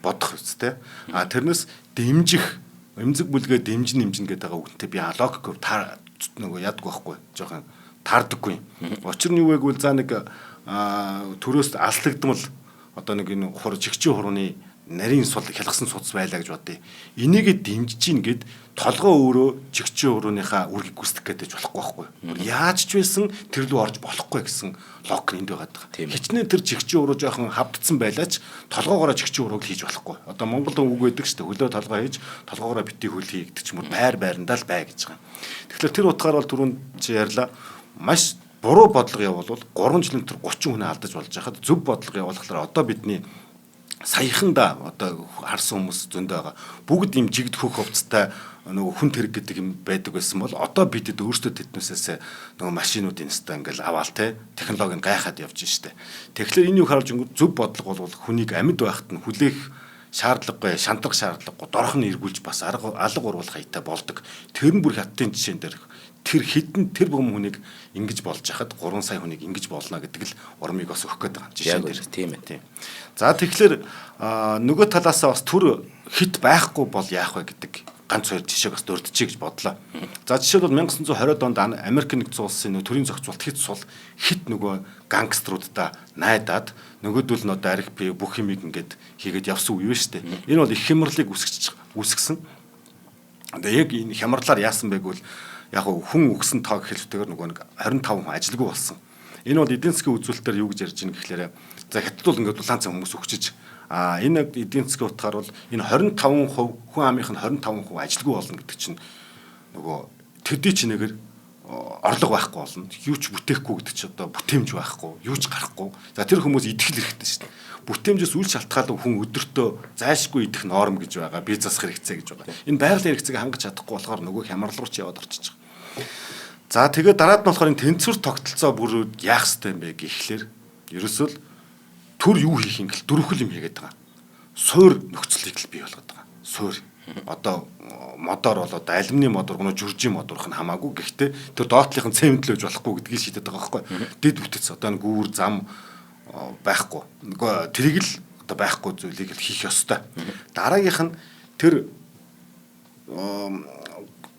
бодох үстэй. Тэрнээс дэмжих, эмзэг бүлгээ дэмжин гэдэг байгаа үгнтэй би логик нөгөө ядг байхгүй. Жохон таардаггүй. Учир нь юу вэ гэвэл за нэг төрөөс алслагдмал одоо нэг энэ чигчийн хурууны нарийн сул хялгсан судас байлаа гэж бодъё. Энийг дэмжиж гин гэд толгоо өөрөө чигчийн хурууныхаа үргийг гүйцэтгэх гэдэг болохгүй байхгүй. Яаж ч байсан тэр лүү орж болохгүй гэсэн логик энд байгаа даа. Хичнээн тэр чигчийн хуруу жоохон хавдсан байлаач толгоогоороо чигчийн хуруug хийж болохгүй. Одоо Монгол үг байдаг шүү дээ. Хөлөө толгоо хийж толгоогоороо битгий хөл хий гэдэг ч юм уу байрандаа л бай гэж байгаа. Тэгэхээр тэр утгаар бол түрүүнд чи ярьлаа маш буруу бодлого явуулвал 3 жилийн дотор 30 хүн алдаж болж байхад зөв бодлого явуулахлаар одоо бидний саяханда одоо харсан хүмүүс зөндөө байгаа. Бүгд ийм жигд хөх хувцастай нөгөө хүн тэрэг гэдэг юм байдаг байсан бол одоо бидэд өөрсдөө тэднээсээ нөгөө машинуудын өстой ингээл аваал те технологи нь гайхаад явж штэ. Тэгэхээр энэ юу харуулж өнгө зөв бодлого бол хүнийг амьд байхад нь хүлээх шаардлагагүй, шантрах шаардлагагүй, дорхон эргүүлж бас алга уруулах хаятай болдог. Тэр нь бүр хаттын жишээн дээр тэр хідэн тэр бүм хүнийг ингэж болж хахад 3 сая хүнийг ингэж болно гэдэг л урамыг бас өгөх гээд байгаа жишээн дээр тийм ээ. За тэгэхээр нөгөө талаасаа бас төр хит байхгүй бол яах вэ гэдэг ганц хоёр жишээг бас дурдчихъя гэж бодлоо. За жишээлбэл 1920-од онд Америк нэгдсэн улсын төрийн зохицуулалт хит сул хит нөгөө гангструудаа найдаад нөгөөдөл нь одоо арх би бүх юмыг ингээд хийгээд явсан үе шүү дээ. Энэ бол их хямралыг үүсгэсэн. Одоо яг энэ хямралаар яасан бэ гэвэл яг хүн өгсөн тоо гэхэлтэйгээр нөгөө нэг 25 хүн ажилгүй болсон. Энэ бол эдийн засгийн үзүүлэлтээр юу гэж ярьж байна гэхлээрэ за хятад бол ингээд улаан цай хүмүүс өгчөж энэ эдийн засгийн утгаар бол энэ 25% хүн амынх нь 25% ажилгүй болно гэдэг чинь нөгөө төдий чинээгээр орлого байхгүй болно. Юу ч бүтээхгүй гэдэг чинь одоо бүтээмж байхгүй, юу ч гарахгүй. За тэр хүмүүс идэх л хэрэгтэй шүү дээ. Бүтээмжээс үл шалтгаалan хүн өдөртөө зайлшгүй идэх норм гэж байгаа. Бие засах хэрэгцээ гэж байгаа. Энэ байгалийн хэрэгцээг хангаж чадахгүй болохоор нөгөө хямрал руу ч яваад орчиж байгаа. За тэгээд дараад нь болохоор энэ тэнцвэр тогтолцоо бүр яах ёстой юм бэ гэхлээр ерөөсөө төр юу хийх юм гэл дөрвөл юм хийгээд байгаа. Суур нөхцөлийг л бий болгоод байгаа. Суур одоо модоор болоод алюминий модор гоо журжийн модорх нь хамаагүй. Гэхдээ тэр доотлынхын цемент лөөж болохгүй гэдгийг шийдэт байгаа байхгүй. Дэд бүтэц одоо гүүр зам байхгүй. Нөгөө тэрийг л одоо байхгүй зүйлийг л хийх ёстой. Дараагийнх нь тэр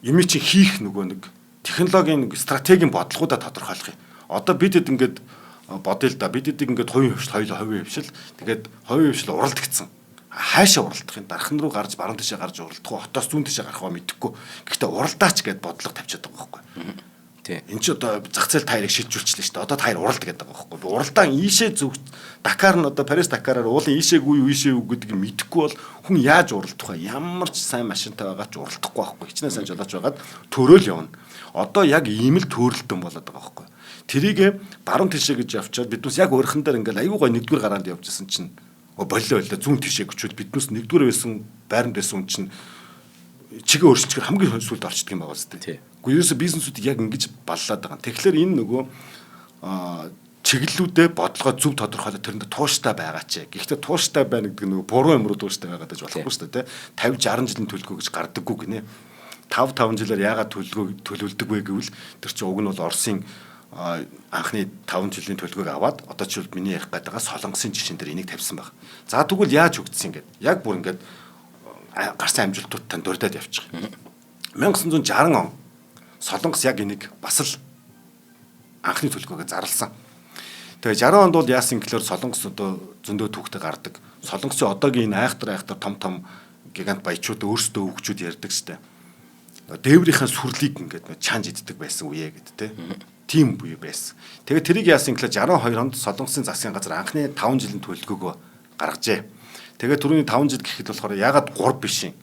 юмыг чи хийх нөгөө нэг технологийн нэг стратегийн бодлогоудаа тодорхойлох юм. Одоо бид хэд ингээд бодъё л да. Бид эдийг ингээд хувийн хвшил тэгээд хувийн хвшил уралдагдсан. Хаашаа уралдах юм? Дархан руу гарч баруун тишээ гарч уралдах уу? Хотоос зүүн тишээ гарах уу мэдэхгүй. Гэхдээ уралдаач гэд бодлого тавьчихад байгаа байхгүй. Тийм. Энд чи одоо зах зээл таарыг шийдвэрлэжлээ шүү дээ. Одоо таар уралд гэдэг байгаа байхгүй. Уралдаан ийшээ зүг Дакар нь одоо Парис Дакараар уулын ийшээг үү гэдгийг мэдэхгүй бол хүн яаж уралдах вэ? Ямар ч сайн машинтай байгаа ч уралдахгүй байхгүй. Хичнээн сайн жолооч байгаад төрөөл явна. Одоо яг ийм л төрөлтөн болоод байгаа байхгүй. Тэрийг баруун тишээ гэж явчаад биднээс яг өөрхөн дээр ингээл аюу гой нэгдүгээр гараанд явжсэн чинь боллоо зүүн тишээ гүчүүд биднээс нэгдүгээр байсан байранд байсан хүн чинь чигээ өөрчлөөр хамгийн сүлд орчдөг юм байгаа зү. Үгүй ерөөсө бизнесүүд яг ингэж баллаад байгаа. Тэгэхээр энэ нөгөө чиглэлүүдээ бодлогоо зөв тодорхойлоод тэрэнд тууштай байгаа ч. Гэхдээ тууштай байна гэдэг нөгөө буруу юм руу тууштай байгаа гэж болохгүй шүү дээ. 50 60 жилийн төлөвлөгөө гэж гардаггүй гинэ. 5 жилээр яагаад төлөвлөдөг вэ гэвэл тэр чинь уг нь бол Оросын анхны 5 жилийн төлөвлөгөөг аваад одоо ч миний ярих гэдэг байгаа Солонгосын жишээн дээр энийг тавьсан баг. За тэгвэл яаж өгдсөн ингээд яг бүр ингээд гарсан амжилтуудтай дурдаад явчих. 1960 он Солонгос яг энийг бас л анхны төлөвлөгөөг зарласан. Тэгээ 60 онд бол яасан гэхээр Солонгос одоо зөндөө түүхтэй гардаг. Солонгосын одоогийн энэ айхтар том гигант баячууд өөрсдөө өгчүүд ярьдаг штэ. Дээврийнхаа сүрлийг ингээд чанж иддэг байсан үе гэд тэ. Тим үе байсан. Тэгээ тэрийг яасан гэхээр 62 онд Солонгосын засгийн газар анхны 5 жилийн төлөвлөгөөгөө гаргажээ. Тэгээ түрүүний 5 жил гэхэд болохоор ягаад 3 биш юм?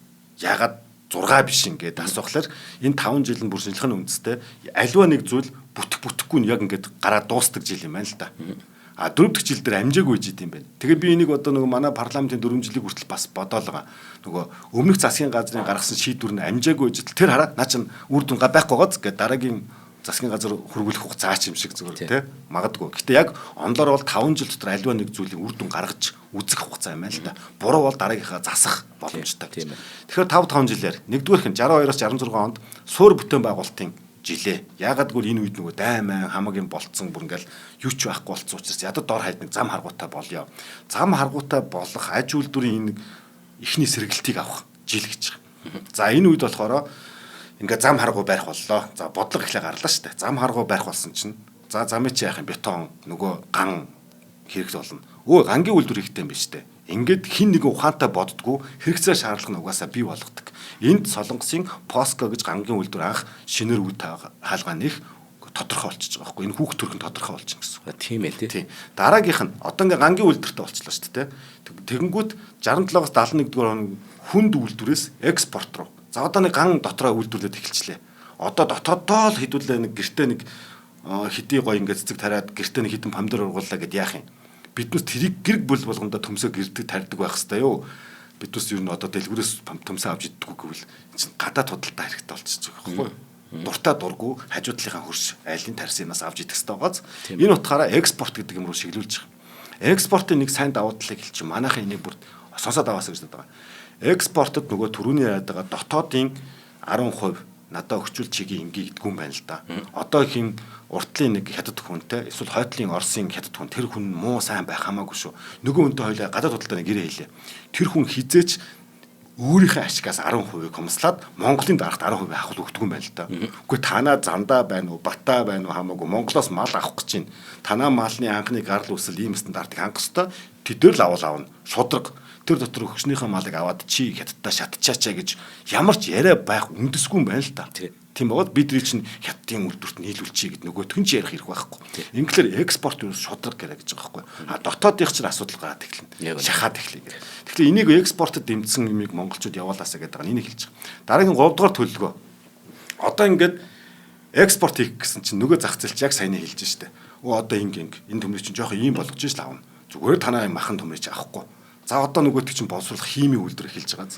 Ягаад 6 биш юм гэдэг асуухлаар энэ 5 жилийн бүр шинжилгээний үндэстэй аливаа нэг зүйл бүтэхгүй нь яг ингээд гараа дуустдаг жил юм байна л да. А 4 дахь жил дээр амжаагүй жид юм байна. Тэгээ би энийг одоо нөгөө манай парламентын 4 жилиг хүртэл бас бодоолгаа. Нөгөө өмнөх засгийн газрын гаргасан шийдвэр нь амжаагүй жид тэр хараа наа чин үр дүн байхгүй гоц гэдэг дараагийн засгийн газар хөрвүүлэх хугацаач юм шиг зүгээр тий магадгүй. Гэтэ яг онлоор бол 5 жил дотор аливаа нэг зүйлийн үр дүн гаргаж үзэх хугацаа юм байна л да. Буруу бол дараагийнхаа засах боломжтой. Тэгэхээр 5 жилээр нэгдүгээрх нь 62-аас 66 онд суур бүтээн байгуулалтын жилээ. Ягаад гэвэл энэ үед нөгөө даймаа хамаагийн болцсон бүр ингээл юу ч байхгүй болцсон учраас ядад дор хайд нэг зам харгуутай болёо. Зам харгуутай болох аж үйлдвэрийн энэ ихний сэргэлтийг авах жил гэж байгаа. За энэ үед болохоор ингээ зам харгуу барих боллоо. За бодлого эхлээ гарлаа шүү дээ. Зам харгуу барих болсон чинь за замыг чи яах юм бетон нөгөө ган хэрэгтэй болно. Өө гангийн үйлдвэр хэрэгтэй юм биш үү? Ингээд хин нэгэн ухаантай боддгоо хэрэгцээ шаардлага нь угаасаа бий болгодог. Энд Солонгосын Поско гэж гангийн үйлдвэр анх шинээр үе хаалгаа нэх тодорхой болчихж байгаа байхгүй. Энэ хүүхд төрхөнд тодорхой болчихно гэсэн. Тийм ээ тий. Дараагийнх нь одоо ингээ гангийн үйлдвэртэй болчихлоо шүү дээ. Тэгэнгүүт 67-аас 71-р он хүнд үйлдвэрээс экспорт руу. За одоо нэг ган дотроо үйлдвэрлээд эхэлчлээ. Одоо дотооддоо л хэдүүлээ нэг гэртээ нэг хэдий гой ингээ цэцэг тариад гэртээ нэг хитэн помидор ургууллаа гэд яах юм. Биднес тэрийг гэрэг бүл болгондоо төмсөө гэрдэг тарьдаг байх хэвээр юу. Биднес юу н одоо дэлгүүрээс төмсөө авч иддэггүй гэвэл чинь гадаад худалдаа хэрэгтэй болчихж байгаа байхгүй юу. Дуртай дургу хажуудлынхаа хөрш айлын тарсынаас авч идэх хэрэгтэй байгааз энэ утгаараа экспорт гэдэг юм руу шиглүүлж байгаа. Экспортын нэг сайн давуу талыг хэлчих. Манайхын энийг бүр сонсоод аваасаа гэж байгаа. Экспортод нөгөө түрүүний яриад байгаа дотоодын 10% надад өгчүүл чигийн ингээ идэггүй юм байна л да. Одоо хин уртлын нэг хятад хүнтэй эсвэл хойдлын Оросын хятад хүн тэр хүн муу сайн байх хамаагүй шүү. Нөгөө хүнтэй хоёлаа гадаад худалдааны гэрээ хийлээ. Тэр хүн хизээч өөрийнхөө ашигаас 10% комслаад Монголын дарагт 10% авах өгдөг юм байна л да. Үгүй танаа зандаа байна уу, батаа байна уу хамаагүй Монголоос мал авах гэж байна. Танаа малны анхны гарал үүсэл ийм стандартыг хангах ёстой. Тэдээр л авна. Шудраг тэр дотор өгчнийхээ малыг аваад чи хятадтай шатчаачаа гэж ямар ч яриа байх үндэсгүй юм байна л да. Тийм бод бидний чинь хятадын үйлдвэрт нийлүүлчихье гэд нөгөөтг нь ч ярих хэрэг байхгүй. Инглээр экспорт юу шудраг гэрэ гэж байгаа байхгүй. А дотоодынх чинь асуудал гараад эхэлнэ. Шахаад эхлэе гэх. Тэгэхээр энийг экспортод дэмжсэн юмыг монголчууд явуулаасаа гэдэг байгаа. Энийг хэлж байгаа. Дараагийн 3 дугаар төлөвлөгөө. Одоо ингээд экспорт хийх гэсэн чинь нөгөө зах зээлч яг саяны хэлж штэ. Одоо энэ төмрийг чинь жоохон ийм болгож ш л аавна. Зүгээр танаа махан төмрийг чинь авахгүй. За одоо нөгөөтг чинь боловсруулах химийн үйлдвэр эхэлж байгаа.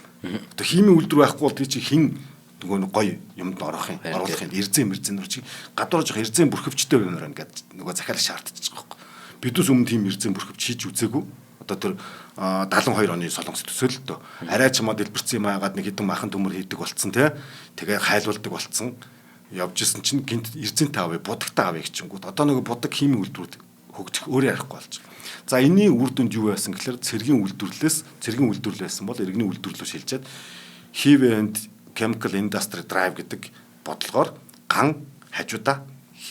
Одоо химийн үйлдвэр байхгүй бол тий чи хин нөгөө гоё юмд оруулах юм эрзэн рүү чи гадуур жоох эрзэн бүрхөвчтэй юмнаар ингээд нөгөө захиалах шаардчихж байгаа байхгүй. Бидүүс өмнө тийм эрзэн бүрхөвч хийж үзээгүй. Одоо тэр 72 оны солонгос төсөөлөлтөө арай ч юм уу дэлбэрсэн юм агаад нэг хэдэн махан төмөр хийдэг болцсон тий. Тэгээ хайлуулдаг болцсон. Явж исэн чинь гинт эрзэнтэй авъя, будагтай авъя гэчингүүд. Одоо нөгөө будаг химийн үйлдвэрүүд хөгжих өөрөө ярихгүй болж байгаа. За энэний үр дүнд юу байсан гэхээр цэргийн үйлдвэрлэл байсан бол иргэний үйлдвэрлэлөө шилжээд Heavy and Chemical Industry Drive гэдэг бодлогоор ган хажуудаа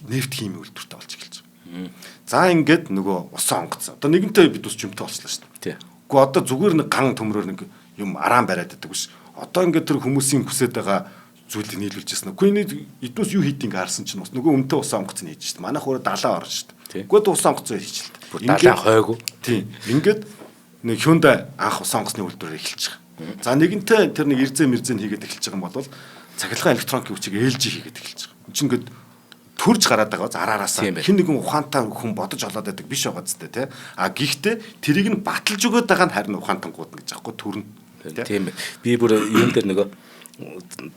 нефт химийн үйлдвэртэй болж эхэлж байгаа. За ингээд нөгөө усан онгоц. Одоо нэгэнтээ бид ус жимтэй болчихлоо шүү дээ. Гэхдээ одоо зүгээр нэг ган төмрөөр нэг юм араан бариад байдаг биш. Одоо ингээд тэр хүмүүсийн хүсэж байгаа зүйлийг нийлүүлж ирсэн. Үгүй нэг эднээс юу хийдгийг харсан чинь бас нөгөө өмтөө усан онгоц нь хийж шүү дээ. Манайх өөрөө далаа орно шүү дээ. Үгүй усан онгоцоо хийчихлээ. Далаа хойгоо. Тийм. Ингээд нэг Hyundai анх усан онгоцны үйлдвэрээр эхэлж байгаа. За нэгэнтээ тэр нэг ирзээ хийгээд эхэлж байгаа юм бол цахилгаан электроникийн хүчийг LG хийгээд эхэлж байгаа. Энд чинь ингээд төрж гараад байгаа зарараасаа хин нэгэн ухаантай хүн бодож олоод байдаг биш байгаа зү тий. А гэхдээ тэрийг нь баталж өгöd байгаа нь харин ухаантангууд гэж аахгүй төрнө. Тийм ээ. Би бүр юм дээр нөгөө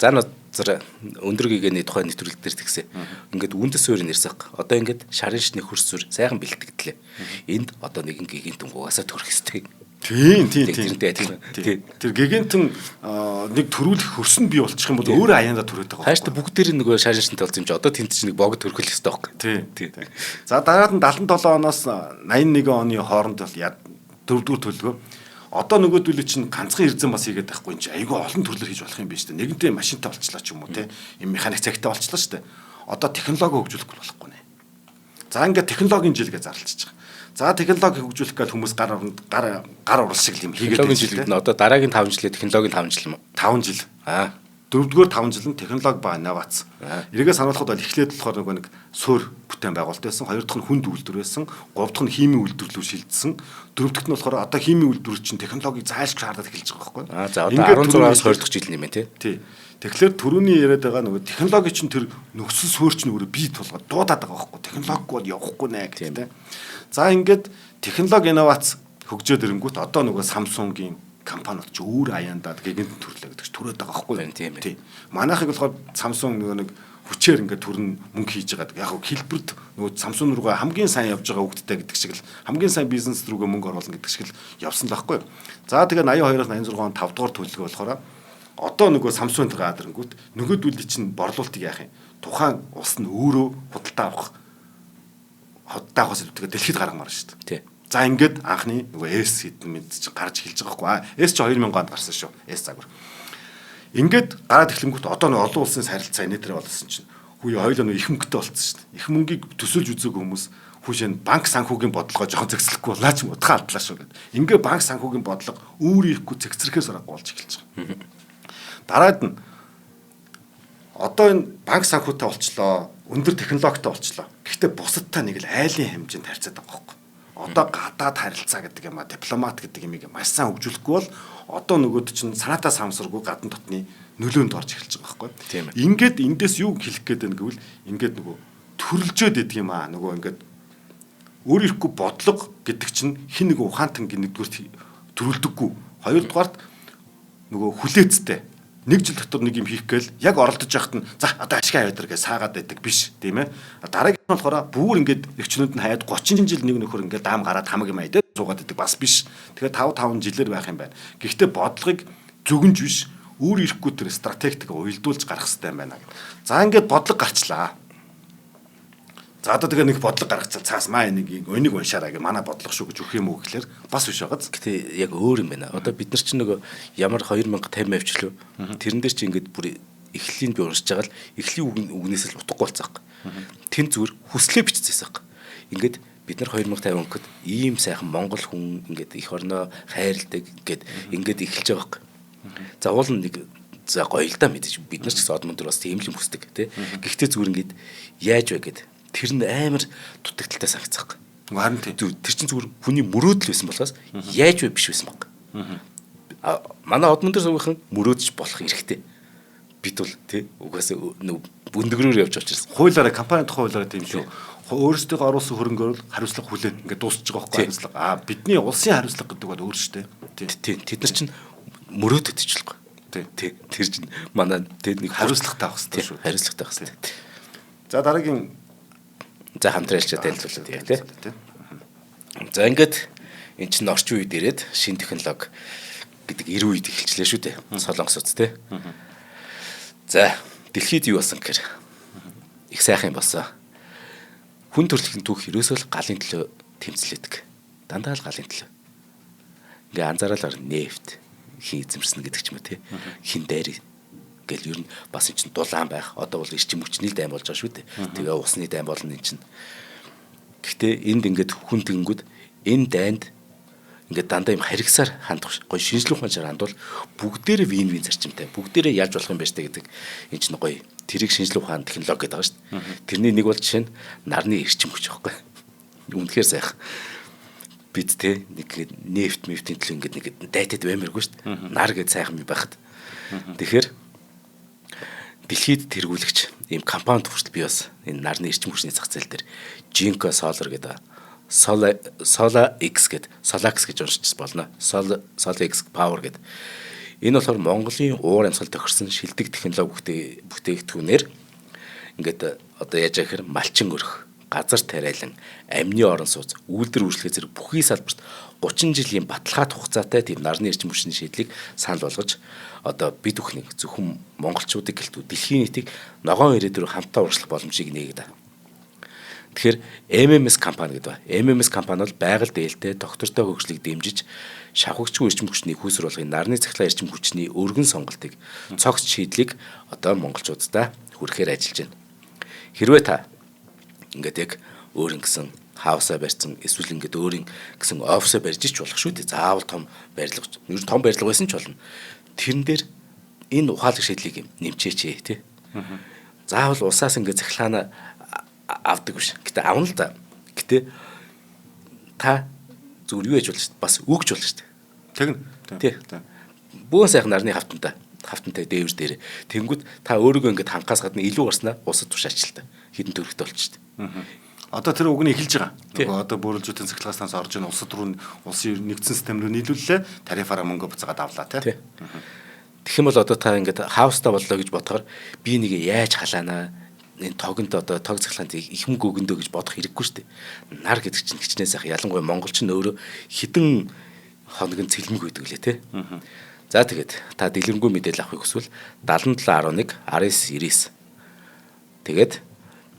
зан зар өндөр гэгэний тухайн нэвтрүүлэг дээр тэгсэн. Ингээд үндэс суурь нэрсэг. Одоо ингээд шарын шний хөрс суурь сайхан бэлтгэгдлээ. Энд одоо нэгэн гигантэн угаасаа төрөх хэвтэй. Тийм. Тэр гигантэн нэг төрүүлэх хөрс нь бий болчих юм бол өөр аяанда төрөөд байгаа. Хааштай бүгд дээр нөгөө шарын шинтэй болсон юм чи одоо тэнд чинь нэг богд төрөх хэвтэй байхгүй. Тийм. За дараад нь 77 оноос 81 оны хооронд бол 4-р төлгөө. Одоо нөгөөдөл чинь ганцхан эрдэн бас хийгээд байхгүй юм чи айгүй олон төрлөөр хийж болох юм биш үү? Нэгэнтээ машинтай болчлаа ч юм уу те. Им механик цагтай болчлаа шүү дээ. Одоо технологи хөгжүүлэхгүй болохгүй нэ. За ингээд технологийн жил гэж зарлчихж байгаа. За технологи хөгжүүлэх гээд хүмүүс гар уралшиг юм хийгээд байгаа жил гэдэг нь одоо дараагийн 5 жилээ технологийн 5 жил юм уу? 5 жил. Дөрөвдүгээр 5 жил нь технологи ба инновац. Эргээ сануулхад бол эхлээд болохоор нөгөө нэг суур бүтээн байгуулалт байсан. Хоёр дахь нь хүнд үйлдвэр байсан. Гурав дахь нь химийн үйлдвэрлэлөө шилжсэн. Дөрөв дахь нь болохоор одоо химийн үйлдвэр чинь технологиг зайлшгүй шаардаад эхэлж байгаа байхгүй. За одоо 16-аас 20 дахь жил юм байна тий. Тэгэхээр түрүүний яриад байгаа нөгөө технологи чинь тэр нөхцөл суурь чинь өөрөө бий тулгаад дуудаад байгаа байхгүй. Технологигүй бол явахгүй нэ гэдэг. За ингээд технологи инновац хөгжөөд ирэнгүүт одоо нөгөө Samsung-ийн компаниуд ч өөр аяандаад гигантэн төрлөө гэдэг чинь төрөөд байгаа байхгүй. Тийм. Манайхыг болохоор Samsung нөгөө нэг хүчээр ингээд төрн мөнгө хийж байгаа. Яг хөө хэлбэрт нөгөө Samsung руугаа хамгийн сайн явж байгаа хөгдтэй гэдэг шиг л хамгийн сайн бизнес рүүгээ мөнгө оруулна гэдэг шиг л явсан л байхгүй. За тэгээ 82-аас 86 он 5 дугаар төлөвлөгөө болохоор одоо нөгөө Samsung гараад ирэнгүүт нөгөөдүүл чинь борлуулалтыг яах юм? Тухайн улс нь өөрөө худалдаа авахаас илүүтэйгээр дэлхийд гаргамаар шүү дээ. За ингээд анхны нөгөө S хэдэн мэд чи гарч эхэлж байгаа байхгүй. S чи 2000 онд гарсан шүү. S загвар. Ингээд гараад эхлэнгүүт одоо нэг олон улсын харилцаа инээдрээ болсон чинь хүү хоёулаа нэг их мөнгөтэй болсон шүү дээ. Их мөнгийг төсөөлж үзээгүй хүмүүс хүүшэн банк санхүүгийн бодлогоо жоохон зэгцлэхгүй болоо ч утга алдлаа шүү гэдэг. Ингээд банк санхүүгийн бодлого өөрөө ихгүй зэгцрэхээс болж эхэлж байгаа. Дараад нь одоо энэ банк санхүүтэй болчлоо, өндөр технологитой болчлоо. Гэхдээ бусадтай нэг л айлын хэмжээнд харьцаад байгаа байхгүй. Одоо гадаад харилцаа гэдэг юм а, дипломат гэдэг юмыг маш сайн хөгжүүлэхгүй бол одоо нөгөөд чинь санаатаа самсаргүй гадна дотны нөлөөнд орж эхэлж байгаа байхгүй. Ингээд эндээс юу хэлэх гээд байна гэвэл ингээд нөгөө төрөлжөөд идэг юм а, нөгөө ингээд өөр ирэхгүй бодлого гэдэг чинь хин нэг ухаантан нэгдүгürt төрүүлдэггүй. Хоёрдугаарт нөгөө хүлээцтэй нэг жил дотор нэг юм хийх гээл яг оролдож яхад нь за одоо ашиг аваад иргээ саагаад байдаг биш тийм ээ. Дараагийн нь болохоор бүр ингээд эгчнүүд нь хаяад 30 жил нэг нөхөр ингээд даам гараад хамаг юм айдаа суугаад байдаг бас биш. Тэгэхээр 5 жилээр байх юм байна. Гэхдээ бодлогыг зөвгөнж биш өөр ирэхгүй тэр стратегик уйлдуулж гарах хэрэгтэй юм байна. За ингээд бодлого гарчлаа. За одоо тэгээ нэг бодлого гаргацал цаас маа энийг уншаарай гэ манай бодлого шүү гэж өгөх юм уу гэхэлэр бас биш байгааз. Гэтэ яг өөр юм байна. Одоо бид нар чинь нөгөө ямар 2050 авчлаа. Тэрэн дээр чи ингээд бүр эхлэлийг би уншиж байгаа л эхлийн үгнээс л утгагүй болцсон юм. Тэн зүгээр хүслээ биччихсэн юм. Ингээд бид нар 2050 өнгөд ийм сайхан Монгол хүн ингээд их орноо хайрладаг ингээд эхэлж байгаа юм. За уул нэг за гоё л да мэдээж бид нар ч гэсэн одмон дөр бас тийм л юм хүсдэг тий. Гэхдээ зүгээр ингээд яаж вэ гэдэг тэр нь амар дутагдaltaй санагцсан. Харин тийм. Тэр чинь зүгээр хүний мөрөөдөл байсан болохоос яаж вэ биш байсан баг. Манай одмон дээр суугийнхан мөрөөдж болох хэрэгтэй. Бид бол тий угаасаа бүндгрөөр явж очирсан. Хуулаараа компани хуулаараа тийм шүү. Өөрсдөө оруулсан хөрөнгөөр хариуцлага хүлээн ингээд дуусч байгаа байхгүй хариуцлага. Бидний улсын хариуцлага гэдэг бол өөр шүү дээ. Тийм. Тэд нар чинь мөрөөдөд ичлэхгүй. Тийм. Тэр чинь манай тэд нэг хариуцлагатай авах хэрэгтэй шүү. Хариуцлагатай авах хэрэгтэй. За дараагийн за хамтрaalчаа танилцуулаад яа тий. За ингээд эн чинь орчин үед ирээд шин технологи гэдэг 90 үед эхэлчлээ шүү дээ. Солонгос үз тий. За дэлхийд юу болсон гэхээр их сайхан юм болсон. Хүн төрөлхтний түүх ерөөсөө л галын төлөө тэмцлээдэг. дандаа л галын төлөө. Ингээ анзааралаар нефт хин эзэмшсэн гэдэг ч юм уу те. Хин дээр гэл ер нь бас эн чинь дулаан байх. Одоо бол эрчим хүчний дайм болж байгаа шүү дээ. Тэгээ усны дайм болно эн чинь. Гэхдээ энд ингээд хүн тэнгүүд энэ дайнд ингээд дандаа юм харигсаар хандах гоё шинжлэх ухаанаар хандвал бүгдээрээ вин зарчимтай бүгдээрээ ялж болох юм байна штэ гэдэг энэ чинь гоё тэрийг шинжлэх ухаан технологи гэдэг байгаа штэ. Тэрний нэг бол жишээ нь нарны эрчим хүч байхгүй. Үнэхээр сайхан. Бид те нэг нефт мефтийн төлөө ингээд нэг дайтад баймаргүй штэ. Нар гэж сайхан юм байхад. Тэгэхээр дэлхийд тэргүүлэгч ийм компанид хүртэл би бас энэ нарны эрчим хүчний зах зээл дээр Jinko Solar гэдэг SolarX гэдэг SolarX гэж уншиж болно. SolarX Power гэдэг. Энэ болохоор Монголын уур амьсгал тохирсон шилдэг технологи бүтээгдэхүүнээр ингээд одоо яаж яхаар малчин өрх, газар тариалан, амны орон сууц, үйлдвэр үйлчлэгээ зэрэг бүхий салбарт 30 жилийн баталгаат хугацаатай тийм нарны эрчим хүчний шийдлийг санал болгож одоо бид бүхнийг зөвхөн монголчуудыг гэлтүү дэлхийн нийтийг ногоон ирээдүйн хамтаа урагшлах боломжийг нээгдэг. Тэгэхээр MMS компани гэдэг ба. MMS компани бол байгаль дээлтэй доктортой хөгжлийг дэмжиж шавхагчгүй эрчим хүчний хүүсрүүлгын нарны цахилгаан эрчим хүчний өргөн сонголтыг цогц шийдлийг одоо монголчуудаа хүрэхээр ажиллаж байна. Хэрвээ та ингээд яг өөрийн гэсэн хаусаа барьсан эсвэл ингээд өөрийн гэсэн офисоо барьж ич болох шүү дээ. Заавал том барилга. Ер нь том барилга байсан ч болно. Тэрэн дээр энэ ухаалаг шийдлийг нэмчээч тий. Заавал усаас ингээд цахилгаанаа авдаг биш. Гэтэ авна л да. Гэтэ та зүгээр юу яж болно шүү дээ. Бас өгч болно шүү дээ. Тэгнэ. Бөөн сайхан нарны хавтантай дээвэр дээр. Тэнгүүд та өөрийгөө ингээд хангаас гадна илүү гарснаа усад тушаач л та. Хідэн төрөхтэй болчих шүү дээ. Одоо тэр үг нь эхэлж байгаа. Нөгөө одоо бөөрөлжүүдийн цахилгаанаас орж ийн улсад руу улсын нэгдсэн систем рүү нийлүүллээ. Тарифаараа мөнгө буцаагаад авлаа тий. Тэгэх юм бол одоо та ингээд хаустаа боллоо гэж бодохоор би нэг яаж халаанаа энэ тогонд одоо тог цахилгаанд их мөнгө өгөндөө гэж бодох хэрэггүй шүү дээ. Нар гэдэг чинь хичнээн сайхан ялангуяа монголч нь өөрөө хідэн хоног нь цэлмэг үйдэг лээ тий. За тэгээд та дэлгэрэнгүй мэдээлэл авахыг хүсвэл 7711 1999 тэгээд